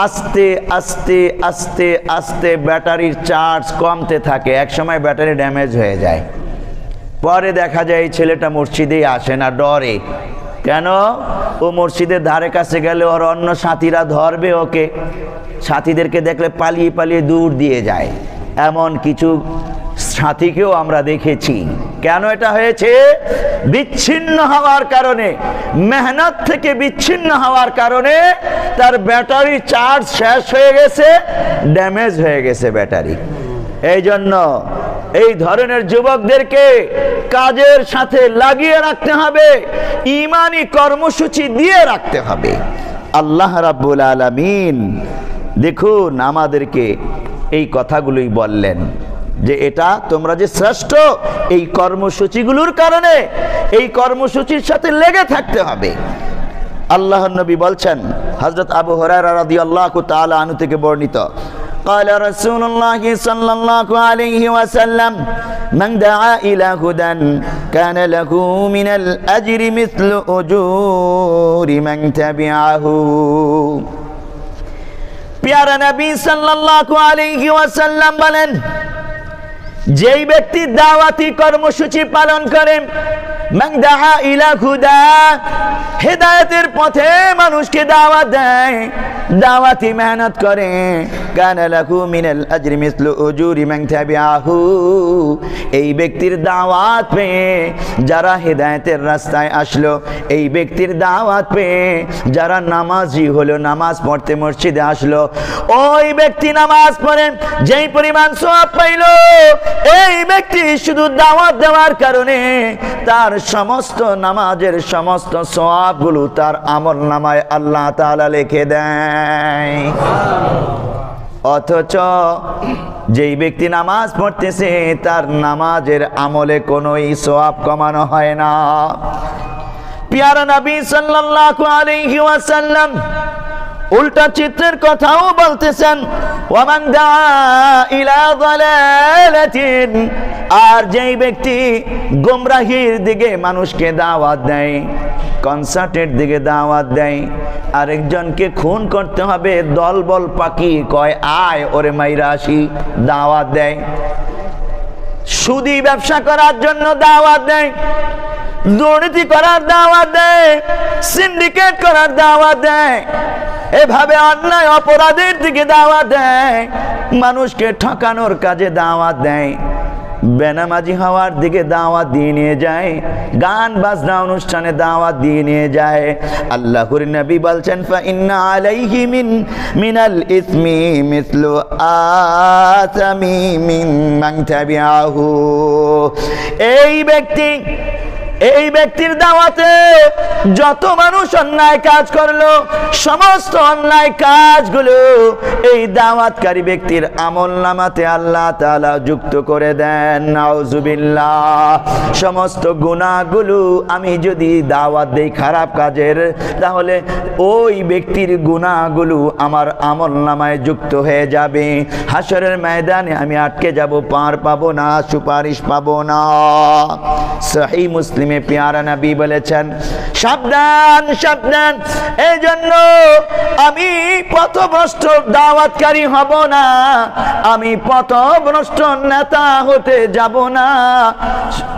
আস্তে আস্তে আস্তে আস্তে ব্যাটারির চার্জ কমতে থাকে, একসময় ব্যাটারি ড্যামেজ হয়ে যায়। পরে দেখা যায় এই ছেলেটা মসজিদেই আসে না, ডরে। কেন? ও মসজিদের ধারে কাছে গেলে ওর অন্য সাথীরা ধরবে ওকে, সাথীদেরকে দেখলে পালিয়ে পালিয়ে দূর দিয়ে যায়। এমন কিছু সাথীকেও আমরা দেখেছি। কেন এটা হয়েছে? বিচ্ছিন্ন হওয়ার কারণে, মেহনত থেকে বিচ্ছিন্ন হওয়ার কারণে তার ব্যাটারি চার্জ শেষ হয়ে গেছে, ড্যামেজ হয়ে গেছে ব্যাটারি। এই জন্য এই ধরনের যুবকদেরকে কাজের সাথে লাগিয়ে রাখতে হবে, ঈমানি কর্মসূচি দিয়ে রাখতে হবে। আল্লাহ রাব্বুল আলামিন দেখুন আমাদেরকে এই কথাগুলোই বললেন। যে এটা তোমরা যে শ্রেষ্ঠ, এই কর্মসূচিগুলোর কারণে এই কর্মসূচির সাথে লেগে থাকতে হবে। আল্লাহর নবী বলছেন, হযরত আবু হুরায়রা রাদিয়াল্লাহু তাআলা আনহু থেকে বর্ণিত, قال رسول الله صلى الله عليه وسلم من دعا إلى هدى كان له من الأجر مثل أجور من تبعه। প্যারা নবী সাল্লাল্লাহু আলাইহি ওয়াসাল্লাম বলেন, যেই ব্যক্তি দাওয়াতি কর্মসূচি পালন করে, মান দাআ ইলা হুদা, হেদায়েতের পথে মানুষকে দাওয়াত দেয়, দাওয়াতি মেহনত করে, কানা লাহু মিনাল আজরি মিসলু উজুরি মান তাবিআহু, এই ব্যক্তির দাওয়াত পেয়ে যারা হেদায়েতের রাস্তায় আসলো, এই ব্যক্তির দাওয়াত পেয়ে যারা নামাজি হলো, নামাজ পড়তে মসজিদে আসলো, ওই ব্যক্তি নামাজ পড়ে যেই পরিমাণ সওয়াব পাইলো, এই ব্যক্তি শুধু দাওয়াত দেওয়ার কারণে তার সমস্ত নামাজের সমস্ত সওয়াবগুলো তার আমল নামায় আল্লাহ তাআলা লিখে দেয়। অথচ যেই ব্যক্তি নামাজ পড়তেছে তার নামাজের আমলে কোনোই সওয়াব কমানো হয় না। প্যারা নবী সাল্লাল্লাহু আলাইহি ওয়াসাল্লাম উল্টা চিত্রের কথাও বলতেছেন, ওয়ামান দাআ ইলা যালালাতিন, আর যেই ব্যক্তি গোমরাহির দিকে মানুষকে দাওয়াত দেয়, কনসার্টের দিকে দাওয়াত দেয়, আরেকজনকে খুন করতে হবে, দলবল পাকি কয় আয় ওরে মাইরা আসি, দাওয়াত দেয়, সুদি ব্যবসা করার জন্য দাওয়াত দেয়, দুর্নীতি করার দাওয়াত দেয়, সিন্ডিকেট করার দাওয়াত দেয়, এভাবে অন্যায় অপরাধের দিকে দাওয়াত দেয়, মানুষকে ঠকানোর কাজে দাওয়াত দেয়, বেনামাজি হওয়ার দিকে দাওয়াত দিয়ে নিয়ে যায়, গান বাজনা অনুষ্ঠানে দাওয়াত দিয়ে নিয়ে যায়। আল্লাহর নবী বলছেন, ফা ইন্না আলাইহি মিনাল ইসমি মিসলু আতামি মিম্মান তাবিআহু, এই ব্যক্তির দাওয়াতে যত মানুষ অন্যায় কাজ করলো, সমস্ত অন্যায় কাজগুলো এই দাওয়াতকারী ব্যক্তির আমলনামাতে আল্লাহ তাআলা যুক্ত করে দেন। নাউজুবিল্লাহ। সমস্ত গুনাহগুলো আমি যদি দাওয়াত দেই খারাপ কাজের, তাহলে ওই ব্যক্তির গুনাহগুলো আমার আমলনামায় যুক্ত হয়ে যাবে। হাসরের ময়দানে আমি আটকে যাব, পার পাবো না, সুপারিশ পাবো না। সহিহ মুসলিমে প্যারা নবী বলেছেন, সাবধান সাবধান, এই জন্য আমি পথভ্রষ্ট দাওয়াতকারী হব না, আমি পথভ্রষ্ট নেতা হতে যাব না।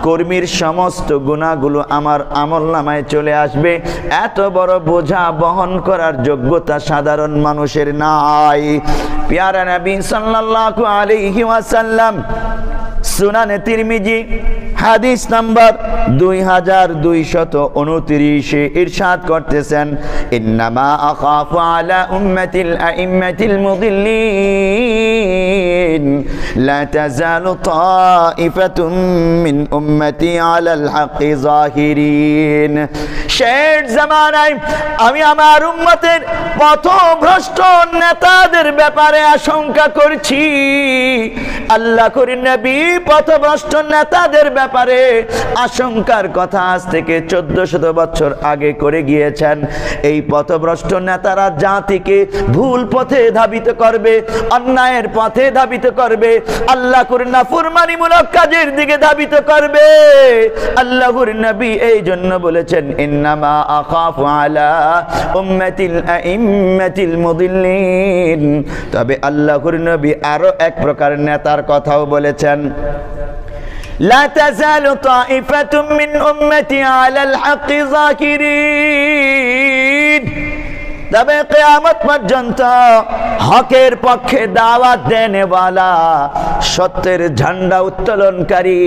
কর্মীর সমস্ত গুনাহগুলো আমার আমলনামায় চলে আসবে, এত বড় বোঝা বহন করার যোগ্যতা সাধারণ মানুষের নাই। প্যারা নবী সাল্লাল্লাহু আলাইহি ওয়াসাল্লাম সুনানে তিরমিজি হাদিস নাম্বার 2229 ইরশাদ করতেছেন, ইন্নামা আখাফু আলা উম্মাতিল আইম্মাতিল মুদিল্লিন লা তাজালু তাইফাতুম মিন উম্মতি আলাল হাক্কি যাহিরিন। শেষ জামানায় আমি আমার উম্মতের পথভ্রষ্ট নেতাদের ব্যাপারে আশঙ্কা করছি। আল্লাহ করিম নবী পথভ্রষ্ট নেতাদের ব্যাপারে আশঙ্কার কথা আজ থেকে 1400 বছর আগে করে গিয়েছেন। এই পথভ্রষ্ট নেতারা জাতিকে ভুল পথে ধাবিত করবে, অন্যায়ের পথে ধাবিত করবে, আল্লাহ করিম নাফরমানিমূলক কাজের দিকে ধাবিত করবে। আল্লাহর নবী এই জন্য বলেছেন, ইন্নামা আখাফু আলা উম্মাতিল আইম্মাতিল মুদিল্লিন। তবে আল্লাহর নবী আরো এক প্রকার নেতার কথাও বলেছেন, লা তাজালু তাইফাতুম মিন উম্মতি আলাল হাক্কি যাকিরিন। তবে কিয়ামত পর্যন্ত হকের পক্ষে দাওয়াত দেনেওয়ালা, সত্যের ঝান্ডা উত্তোলনকারী,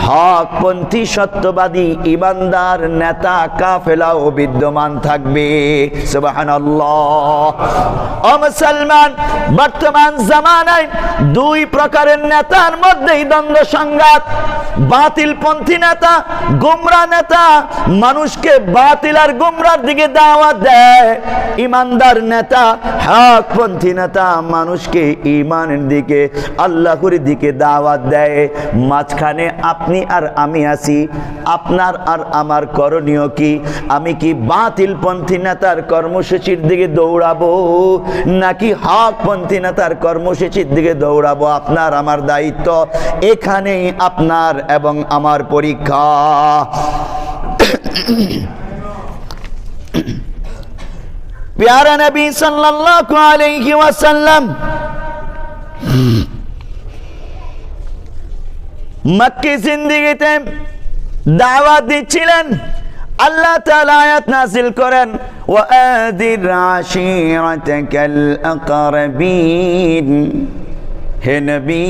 হকপন্থী সত্যবাদী ইমানদার নেতা কাফেলাও বিদ্যমান থাকবে। সুবহানাল্লাহ। ও মুসলমান, বর্তমান জামানায় দুই প্রকারের নেতার মধ্যেই দ্বন্দ্ব সংঘাত। বাতিলপন্থী নেতা, গোমরা নেতা, মানুষকে বাতিল আর গোমরার দিকে দাওয়াত দেয়, ইমানদার নেতা, হকপন্থী নেতা মানুষকে ঈমানের দিকে, আল্লাহর দিকে দাওয়াত দেয়। মাঝখানে আপনি আর আমি আছি, আপনার আর আমার করণীয় কি? আমি কি বাতিলপন্থী নেতার কর্মসূচির দিকে দৌড়াবো নাকি হকপন্থী নেতার কর্মসূচির দিকে দৌড়াবো? আপনার আমার দায়িত্ব। এখানেই আপনার এবং আমার পরীক্ষা। প্যারা নবী সাল্লাল্লাহু আলাইহি ওয়াসাল্লাম মক্কি জিন্দেগিতে দাওয়াত দিচ্ছিলেন। আল্লাহ তাআলা আয়াত নাযিল করেন, ওয়াআদির আশীরাতাকাল আকরাবিন। হে নবী,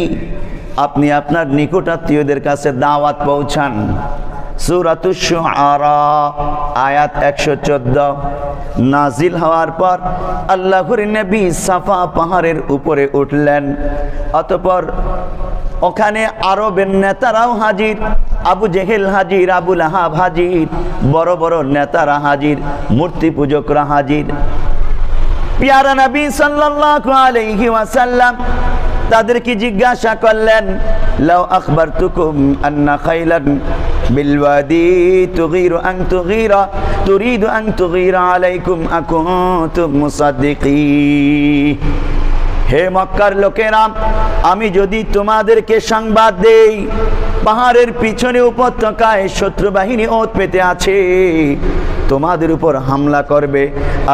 আপনি আপনার নিকটাত্মীয়দের কাছে দাওয়াত পৌঁছান। সূরাতুশ শুআরা আয়াত 114 নাজিল হওয়ার পর আল্লাহর নবী সাফা পাহাড়ের উপরে উঠলেন। অতঃপর ওখানে আরবের নেতারাও হাজির, আবু জেহেল হাজির, আবু লাহাব হাজির, বড় বড় নেতারা হাজির, মূর্তি পূজকরা হাজির। প্যারা নবী সাল্লাল্লাহু আলাইহি ওয়াসাল্লাম তাদেরকে জিজ্ঞাসা করলেন, লাউ আখবারতুকুম আন্না খাইলান বিলওয়াদি তুগীরু আন তুগীরা তুরিদু আন তুগীরা আলাইকুম আকুনতুম মুসাদ্দিকিন। হে মক্কার লোকেরা, আমি যদি তোমাদেরকে সংবাদ দেই পাহাড়ের পিছনে উপত্যকায় শত্রু বাহিনী ওত পেতে আছে, তোমাদের উপর হামলা করবে,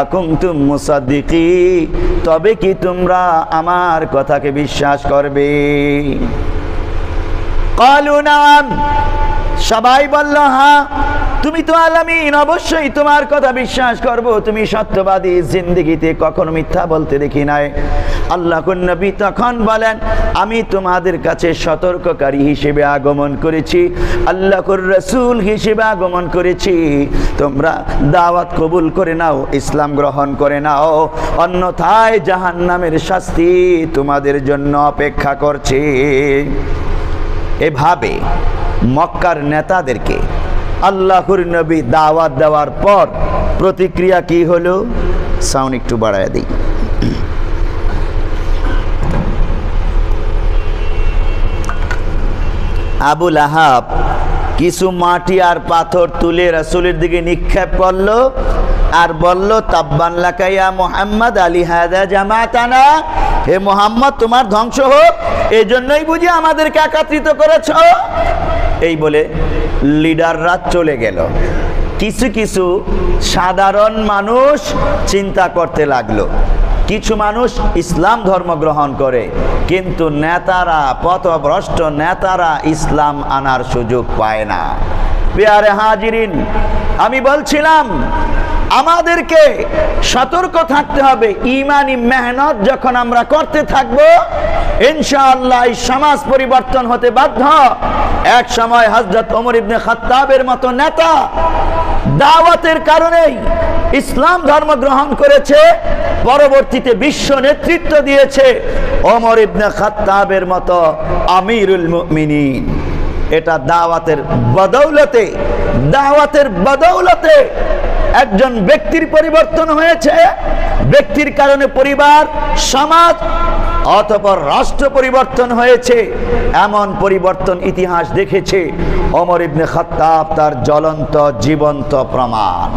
আকুনতুম মুসাদ্দিকিন, তবে কি তোমরা আমার কথাকে বিশ্বাস করবে? ক্বালু নাম, সবাই বলল হ্যাঁ, তুমি তো আলামিন, অবশ্যই তোমার কথা বিশ্বাস করব, তুমি সত্যবাদী, জিন্দেগিতে কখনো মিথ্যা বলতে দেখি নাই। আল্লাহর নবী তখন বলেন, আমি তোমাদের কাছে সতর্ককারী হিসেবে আগমন করেছি, আল্লাহর রাসূল হিসেবে আগমন করেছি। তোমরা দাওয়াত কবুল করে নাও, ইসলাম গ্রহণ করে নাও, অন্যথায় জাহান্নামের শাস্তি তোমাদের জন্য অপেক্ষা করছে। এভাবে মক্কার নেতাদেরকে আল্লাহর নবী দাওয়াত দেওয়ার পর প্রতিক্রিয়া কি হলো? সাউন্ড একটু বাড়ায় দিই। আবু লাহাব কিছু মাটি আর পাথর তুলে রাসূলের দিকে নিক্ষেপ করলো আর বলল, তাব্বান লাকা ইয়া মুহাম্মদ আলী হাযা জামাতানা। হে মুহাম্মদ, তোমার ধ্বংস হোক, এই জন্যই বুঝি আমাদেরকে একত্রিত করেছ। এই বলে লিডাররা চলে গেল। কিছু কিছু সাধারণ মানুষ চিন্তা করতে লাগলো, কিছু মানুষ ইসলাম ধর্ম গ্রহণ করে, কিন্তু নেতারা, পথভ্রষ্ট নেতারা ইসলাম আনার সুযোগ পায় না। প্রিয় হাজিরিন, আমি বলছিলাম আমাদেরকে সতর্ক থাকতে হবে। ঈমানি মেহনত যখন আমরা করতে থাকব, ইনশাআল্লাহ এই সমাজ পরিবর্তন হতে বাধ্য। এক সময় হযরত ওমর ইবনে খাত্তাবের মতো নেতা দাওয়াতের কারণেই ইসলাম ধর্ম গ্রহণ করেছে, পরবর্তীতে বিশ্ব নেতৃত্ব দিয়েছে ওমর ইবনে খাত্তাবের মতো আমিরুল মুমিনিন। এটা দাওয়াতের বদৌলতে, দাওয়াতের বদৌলতে একজন ব্যক্তির পরিবর্তন হয়েছে, ব্যক্তির কারণে পরিবার, সমাজ, অতঃপর রাষ্ট্র পরিবর্তন হয়েছে। এমন পরিবর্তন ইতিহাস দেখেছে। ওমর ইবনে খাত্তাব তার জ্বলন্ত জীবন্ত প্রমাণ।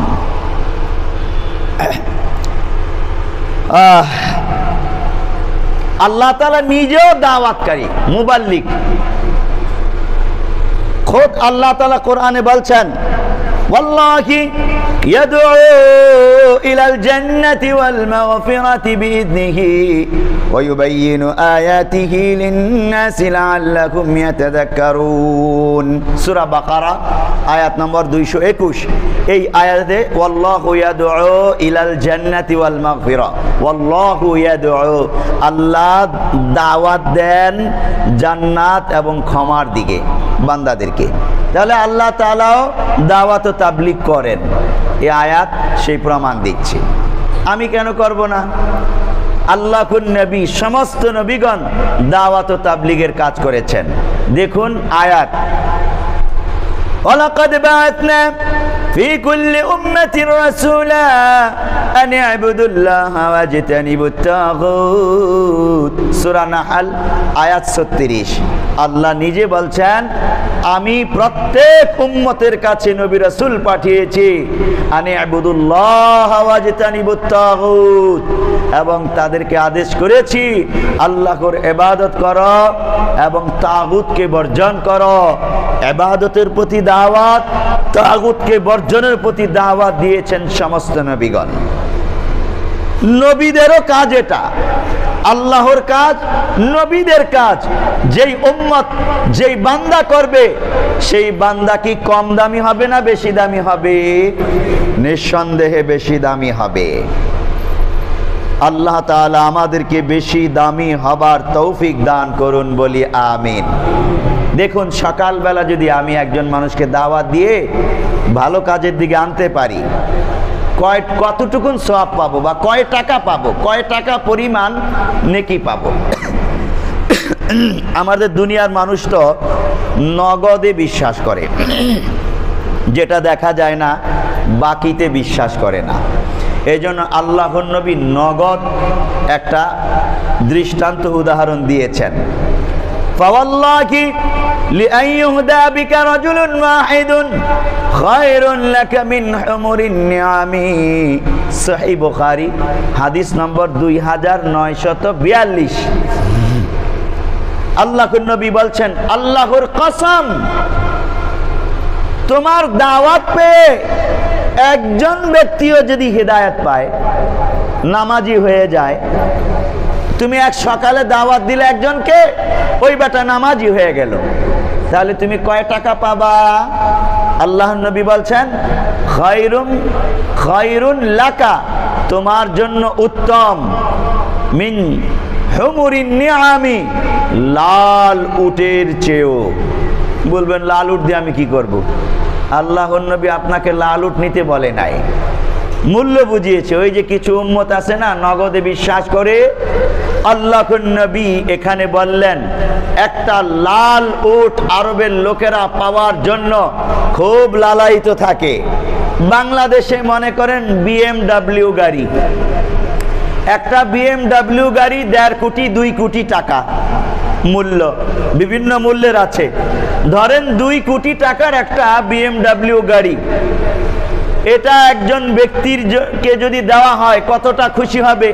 আল্লাহ তাআলা নিজেও দাওয়াতকারী, মুবাল্লিগ। খোদ আল্লাহ তাআলা কোরআনে বলছেন, ওয়াল্লাহি ইয়াদউ ইলাল জান্নাতি ওয়াল মাগফিরাতি বিইذনিহি ওয়া ইউবাইয়িনু আয়াতিহি লিন-নাসি লাআল্লাহুম ইয়াতাযাক্কারুন। সূরা বাকারা আয়াত নম্বর 221। এই আয়াতে ওয়াল্লাহু ইয়াদউ ইলাল জান্নাতি ওয়াল মাগফিরা, ওয়াল্লাহু ইয়াদউ, আল্লাহ দাওয়াত দেন জান্নাত এবং ক্ষমার দিকে বান্দাদেরকে। তাহলে আল্লাহ তাআলাও দাওয়াত ও তাবলীগ করেন। এই আয়াত সেই প্রমাণ দিচ্ছে। আমি কেন করব না? আল্লাহর নবী, সমস্ত নবীগণ দাওয়াত ও তাবলীগের কাজ করেছেন। দেখুন আয়াত, ওয়ালাকাদ বাআতনা ফি কুল্লি উম্মাতির রাসূলা আন ইবুদুল্লাহ ওয়াজতানিবুত তাগুত। সূরা নাহল আয়াত 36। আল্লাহ নিজে বলছেন, আমি প্রত্যেক উম্মতের কাছে নবী রাসূল পাঠিয়েছি, আন ইবুদুল্লাহ ওয়াজতানিবুত তাগুত, এবং তাদেরকে আদেশ করেছি আল্লাহর ইবাদত করো এবং তাগুতকে বর্জন করো। ইবাদতের প্রতি দাওয়াত, তাগুতকে বর্জনের প্রতি দাওয়াত দিয়েছেন সমস্ত নবীগণ। নবীদেরও কাজ এটা, আল্লাহর কাজ, নবীদের কাজ। যেই উম্মত, যেই বান্দা করবে, সেই বান্দা কি কম দামি হবে না বেশি দামি হবে? নিঃসন্দেহে বেশি দামি হবে। আল্লাহ তাআলা আমাদেরকে বেশি দামি হবার তৌফিক দান করুন, বলি আমিন। দেখুন, সকালবেলা যদি আমি একজন মানুষকে দাওয়াত দিয়ে ভালো কাজের দিকে আনতে পারি, কতটুকুন সওয়াব পাবো, বা কয় টাকা পাবো, কয় টাকা পরিমাণ নেকি পাবো? আমাদের দুনিয়ার মানুষ তো নগদে বিশ্বাস করে, যেটা দেখা যায় না, বাকিতে বিশ্বাস করে না। এই জন্য আল্লাহর নবী নগদ একটা দৃষ্টান্ত উদাহরণ দিয়েছেন। ফাওয়াল্লাহি লিআন ইউহদা বিকা রাজুলুন ওয়াহিদুন খায়রুন লাকা মিন হুমুরিন নিআমি। সহিহ বুখারী হাদিস নম্বর 2942। আল্লাহর নবী বলছেন, আল্লাহর কসম, তোমার দাওয়াত পেয়ে একজন ব্যক্তিও যদি হিদায়াত পায়, নামাজি হয়ে যায়, তুমি এক সকালে দাওয়াত দিলে একজনকে, ওই বেটা নামাজি হয়ে গেল, তাহলে তুমি কয় টাকা পাবা? আল্লাহর নবী বলছেন, খায়রুন লাকা, তোমার জন্য উত্তম, মিন হুমুরিন নিআমি, লাল উটের চেয়েও। বলবেন, লাল উট দিয়ে আমি কি করব? আল্লাহর নবী আপনাকে লাল উট নিতে বলে নাই, মূল্য বুঝিয়েছে। ওই যে কিছু উম্মত আছে না, নগদে বিশ্বাস করে, আল্লাহর নবী এখানে বললেন, একটা লাল উট আরবের লোকেরা পাওয়ার জন্য খুব লালায়িত থাকে। বাংলাদেশে মনে করেন BMW গাড়ি, একটা BMW গাড়ি 1.5 কোটি 2 কোটি টাকা মূল্য, বিভিন্ন মূল্যের আছে। ধরেন 2 কোটি টাকার একটা BMW গাড়ি, এটা একজন ব্যক্তির কে যদি দেওয়া হয় কতটা খুশি হবে?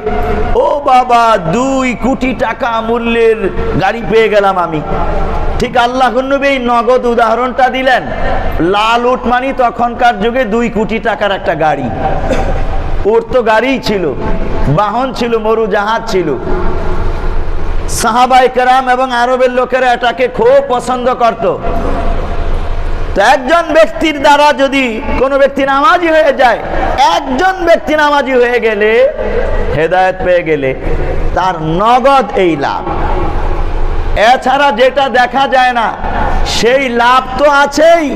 ও বাবা, 2 কোটি টাকা মূল্যের গাড়ি পেয়ে গেলাম আমি। ঠিক আল্লাহর নবী এই নগদ উদাহরণটা দিলেন। লাল উট মানে তখনকার যুগে 2 কোটি টাকার একটা গাড়ি। উট তো গাড়িই ছিল, বাহন ছিল, মরু জাহাজ ছিল। সাহাবায়ে কেরাম এবং আরবের লোকেরা এটাকে খুব পছন্দ করত। তো একজন ব্যক্তির দ্বারা যদি কোনো ব্যক্তি নামাজি হয়ে যায়, একজন ব্যক্তি নামাজি হয়ে গেলে, হেদায়েত পেয়ে গেলে, তার নগদ এই লাভ। এছাড়া যেটা দেখা যায় না, সেই লাভ তো আছেই,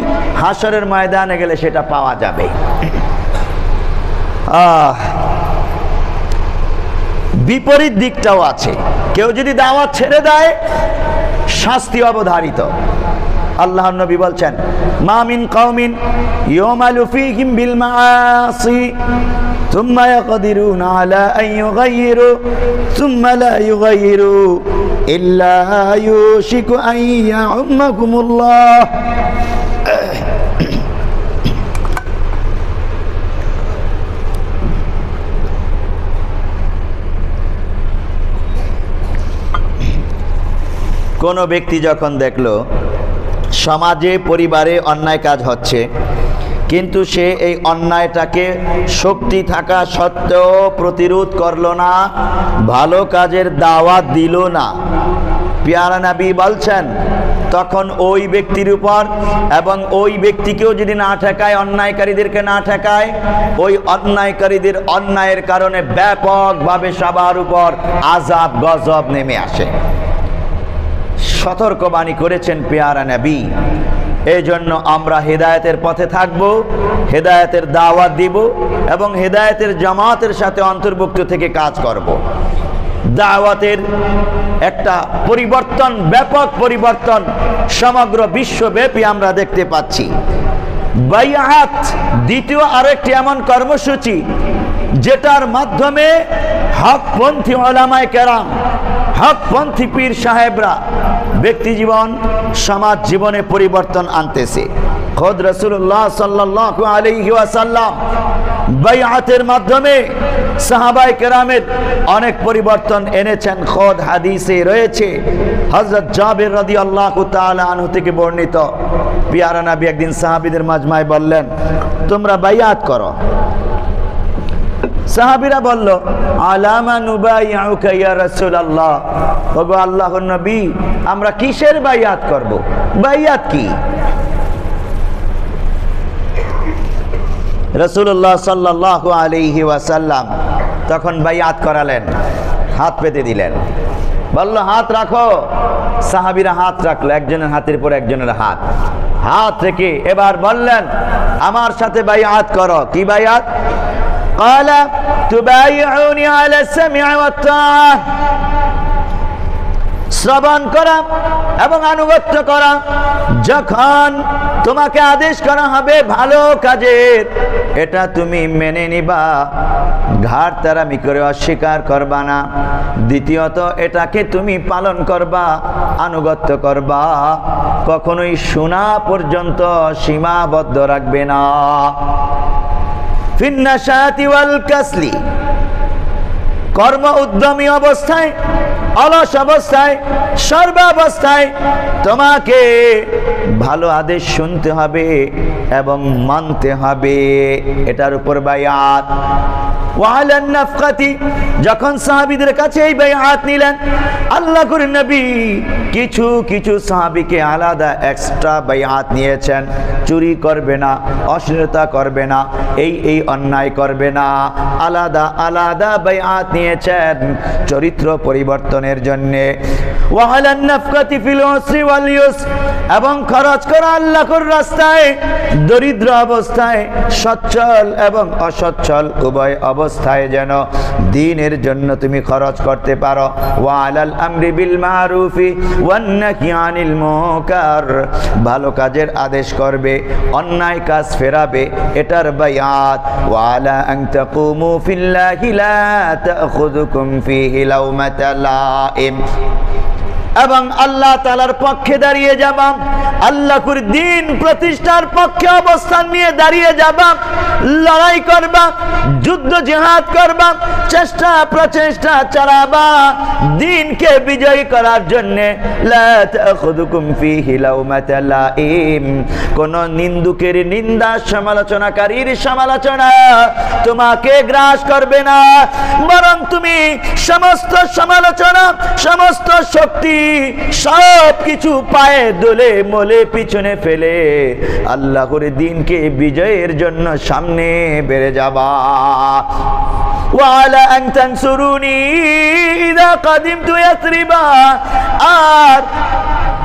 হাসরের ময়দানে গেলে সেটা পাওয়া যাবে। বিপরীত দিকটাও আছে। কেউ যদি দাওয়াত ছেড়ে দেয়, শাস্তি অবধারিত। আল্লাহর নবী বলছেন, মা মিন কওমিন ইউমালু ফীহিম বিল মাআসি সুম্মা ইয়াকদিরুনা আলা আন ইউগাইয়িরু সুম্মা লা ইউগাইয়িরু ইল্লা ইউশিকু আন ইয়াউম্মাকুমুল্লাহ। কোনো ব্যক্তি যখন দেখলো সমাজে, পরিবারে অন্যায় কাজ হচ্ছে, কিন্তু সে এই অন্যায়টাকে শক্তি থাকা সত্ত্বেও প্রতিরোধ করলো না, ভালো কাজের দাওয়াত দিল না, পেয়ারা নবী বলছেন, তখন ওই ব্যক্তির উপর, এবং ওই ব্যক্তিকেও যদি না ঠেকায়, অন্যায়কারীদেরকে না ঠেকায়, ওই অন্যায়কারীদের অন্যায়ের কারণে ব্যাপকভাবে সবার উপর আযাব গজব নেমে আসে। সতর্কবাণী করেছেন পেয়ারা নবী। এই জন্য আমরা হেদায়েতের পথে থাকব, হেদায়েতের দাওয়াত দিব এবং হেদায়েতের জামাতের সাথে অন্তর্ভুক্ত থেকে কাজ করব। দাওয়াতের একটা পরিবর্তন, ব্যাপক পরিবর্তন সমগ্র বিশ্বব্যাপী আমরা দেখতে পাচ্ছি। বাইআত দ্বিতীয় আরেকটি এমন কর্মসূচি যেটার মাধ্যমে হকপন্থী উলামায়ে কেরাম, হকপন্থী পীর সাহেবরা ব্যক্তি জীবন সমাজ জীবনে পরিবর্তন আনতেছে। খোদ রাসূলুল্লাহ সাল্লাল্লাহু আলাইহি ওয়াসাল্লাম বাইআতের মাধ্যমে সাহাবায়ে কেরামের অনেক পরিবর্তন এনেছেন। খোদ হাদিসে রয়েছে, হযরত জাবির রাদিয়াল্লাহু তাআলা আনহু থেকে বর্ণিত, পিয়ারা নবী একদিন সাহাবীদের মাজমায় বললেন, তোমরা বাইআত করো। সাহাবীরা বলল, আলামা নুবাইউকা ইয়া রাসূলুল্লাহ, ওগো আল্লাহর নবী, আমরা কিসের বাইআত করব? বাইআত কি? রাসূলুল্লাহ সাল্লাল্লাহু আলাইহি ওয়াসাল্লাম তখন বাইআত করালেন, হাত পেতে দিলেন, বলল হাত রাখো। সাহাবীরা হাত রাখলো, একজনের হাতের পর একজনের হাত রেখে এবার বললেন, আমার সাথে বাইআত করো। কি বাইআত? ক্বালা তুবাইউনি আলা সামঈ ওয়াত তাআহ, শ্রবণ করা এবং আনুগত্য করা। যখন তোমাকে আদেশ করা হবে ভালো কাজের, এটা তুমি মেনে নিবা, ঘাড় তারামি করে অস্বীকার করবা না। দ্বিতীয়ত এটাকে তুমি পালন করবা, আনুগত্য করবা, কখনোই শোনা পর্যন্ত সীমাবদ্ধ রাখবে না। ফিন্নাশাতি ওয়াল কাসলি, কর্ম উদ্যমী অবস্থায়, অলস অবস্থায়, সর্বাবস্থায় তোমাকে ভালো আদেশ শুনতে হবে এবং মানতে হবে, এটার উপর বাইআত। ওয়ালান নাফকাতি, যখন সাহাবীদের কাছে এই বাইআত নিলেন, আল্লাহর নবী কিছু কিছু সাহাবীকে আলাদা এক্সট্রা বাইআত নিয়েছেন। চুরি করবে না, অশ্লীলতা করবে না, এই অন্যায় করবে না, আলাদা আলাদা বাইআত নিয়েছেন চরিত্র পরিবর্তনের জন্য। ওয়ালান নাফকাতি ফিল উসরি ওয়াল ইউসর, এবং খরচ করা আল্লাহর রাস্তায়, দরিদ্র অবস্থায়, সচ্ছল এবং অসচ্ছল উভয় অবস্থায় যেন দ্বীনের জন্য তুমি খরচ করতে পারো। ওয়ালাল আমরি বিল মারুফি ওয়ান নাহি আনিল মুনকার, ভালো কাজের আদেশ করবে, অন্যায় কাজ ফেরাবে, এটার বাইআত। ওয়ালা আন তাকুমু ফিল্লাহি লা তাখুযুকুম ফিহি লাওমাতা লাইম, এবং আল্লাহ তাআলার পক্ষে দাঁড়িয়ে যাবা, আল্লাহর দ্বীন প্রতিষ্ঠার পক্ষে অবস্থান নিয়ে দাঁড়িয়ে যাবা, লড়াই করবা, যুদ্ধ জিহাদ করবা, চেষ্টা প্রচেষ্টা চালাবা দ্বীনকে বিজয়ী করার জন্য। লা তাখুযুকুম ফিহি লাওমাতা লাইম, কোন নিন্দুকের নিন্দা, সমালোচনাকারীর সমালোচনা তোমাকে গ্রাস করবে না, বরং তুমি সমস্ত সমালোচনা, সমস্ত শক্তি, সব কিছু পায়ে দোলে মোলে পিছনে ফেলে আল্লাহর দ্বীনকে বিজয়ের জন্য সামনে বেড়ে যাবা। ওয়ালা আন তানসুরুনি ইযা কাদিমতু ইয়াসরিবা, আর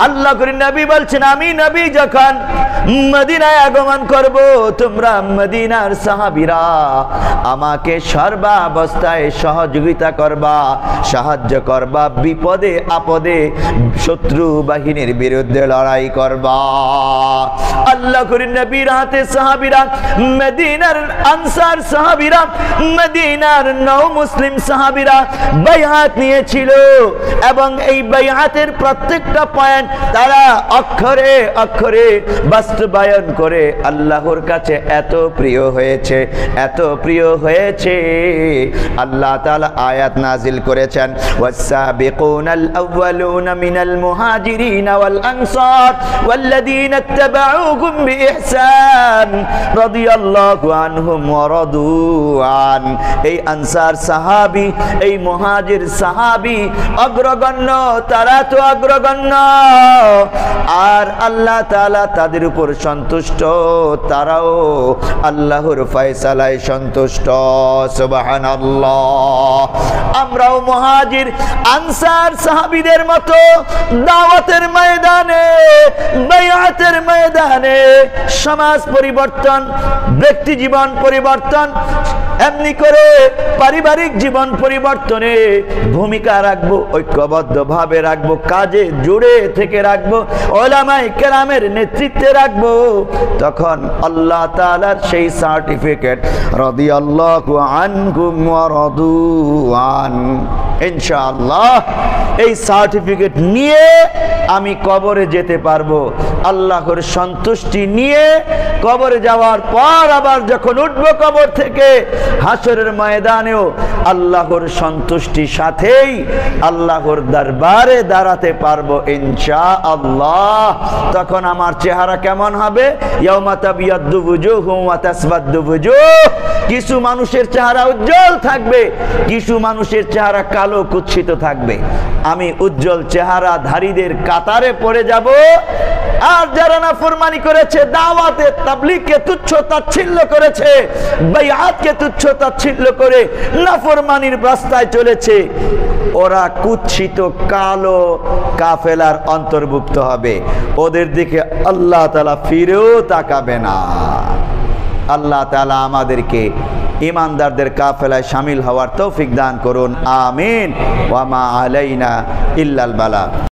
আল্লাহর নবী বলছেন, আমি নবী যখন মদিনায় আগমন করব, তোমরা মদিনার সাহাবীরা আমাকে সর্বাবস্থায় সহযোগিতা করবা, সাহায্য করবা, বিপদে আপদে শত্রু বাহিনীর বিরুদ্ধে লড়াই করবা। আল্লাহর নবীর হাতে সাহাবীরা, মদিনার আনসার সাহাবীরা, মদিনার নও মুসলিম সাহাবীরা বাইআত নিয়েছিল, এবং এই বাইআতের প্রত্যেকটা পয়েন্ট তারা অক্ষরে অক্ষরে বাস্তবায়ন করে আল্লাহর কাছে এত প্রিয় হয়েছে, এত প্রিয় হয়েছে, আল্লাহ তাআলা আয়াত নাজিল করেছেন, ওয়াস-সাবিকুনাল আউয়ালুনা মিনাল মুহাজিরিনা ওয়াল আনসার ওয়াল্লাযীনা ইত্তাবাউহুম বিইহসান রাদিয়াল্লাহু আনহুম ওয়া রাদু আন। এই আনসার সাহাবী, এই মুহাজির সাহাবী অগ্রগণ্য, তারা তো অগ্রগণ্য, আর আল্লাহ তাআলা তাদের উপর সন্তুষ্ট, তারাও আল্লাহর ফয়সালায় সন্তুষ্ট। সুবহানাল্লাহ। আমরাও মুহাজির আনসার সাহাবীদের মতো দাওয়াতের ময়দানে, বাইআতের ময়দানে সমাজ পরিবর্তন, ব্যক্তি জীবন পরিবর্তন, এমনি করে পারিবারিক জীবন পরিবর্তনে ভূমিকা রাখবো, ঐক্যবদ্ধভাবে রাখবো, কাজে জুড়ে থেকে রাখবো, উলামায়ে কেরামের নেতৃত্বে রাখবো, তখন আল্লাহ তাআলার সেই সার্টিফিকেট রাদিয়াল্লাহু আনহুম ওয়া রাদু আন, ইনশাআল্লাহ এই সার্টিফিকেট নিয়ে আমি কবরে যেতে পারবো। আল্লাহর সন্তুষ্টি নিয়ে কবরে যাওয়ার পর আবার যখন উঠবো কবর থেকে হাসরের ময়দানেও আল্লাহর সন্তুষ্টির সাথেই আল্লাহর দরবারে দাঁড়াতে পারবো ইনশাআল্লাহ। তখন আমার চেহারা কেমন হবে? ইয়াউমা তাবিয়াদ্দু ওয়ুজুহুম ওয়া তাসওয়াদ্দু ওয়ুজুহ। কিছু মানুষের চেহারা উজ্জ্বল থাকবে, কিছু মানুষের চেহারা কালো কুৎসিত থাকবে। আমি উজ্জ্বল চেহারাধারীদের কাতারে পড়ে যাব। আর যারা নাফরমানি করেছে, দাওয়াতে তাবলীগকে তুচ্ছ তাচ্ছিল্য করেছে, বাইআতকে তুচ্ছ তাচ্ছিল্য করে নাফরমানির রাস্তায় চলেছে, ওরা কুৎসিত কালো কাফেলার অন্তর্ভুক্ত হবে। ওদের দিকে আল্লাহ তাআলা ফিরেও তাকাবে না। আল্লাহ তাআলা আমাদেরকে ঈমানদারদের কাফেলায় শামিল হওয়ার তৌফিক দান করুন, আমিন। ওয়া মা আলাইনা ইল্লাল বালাগ।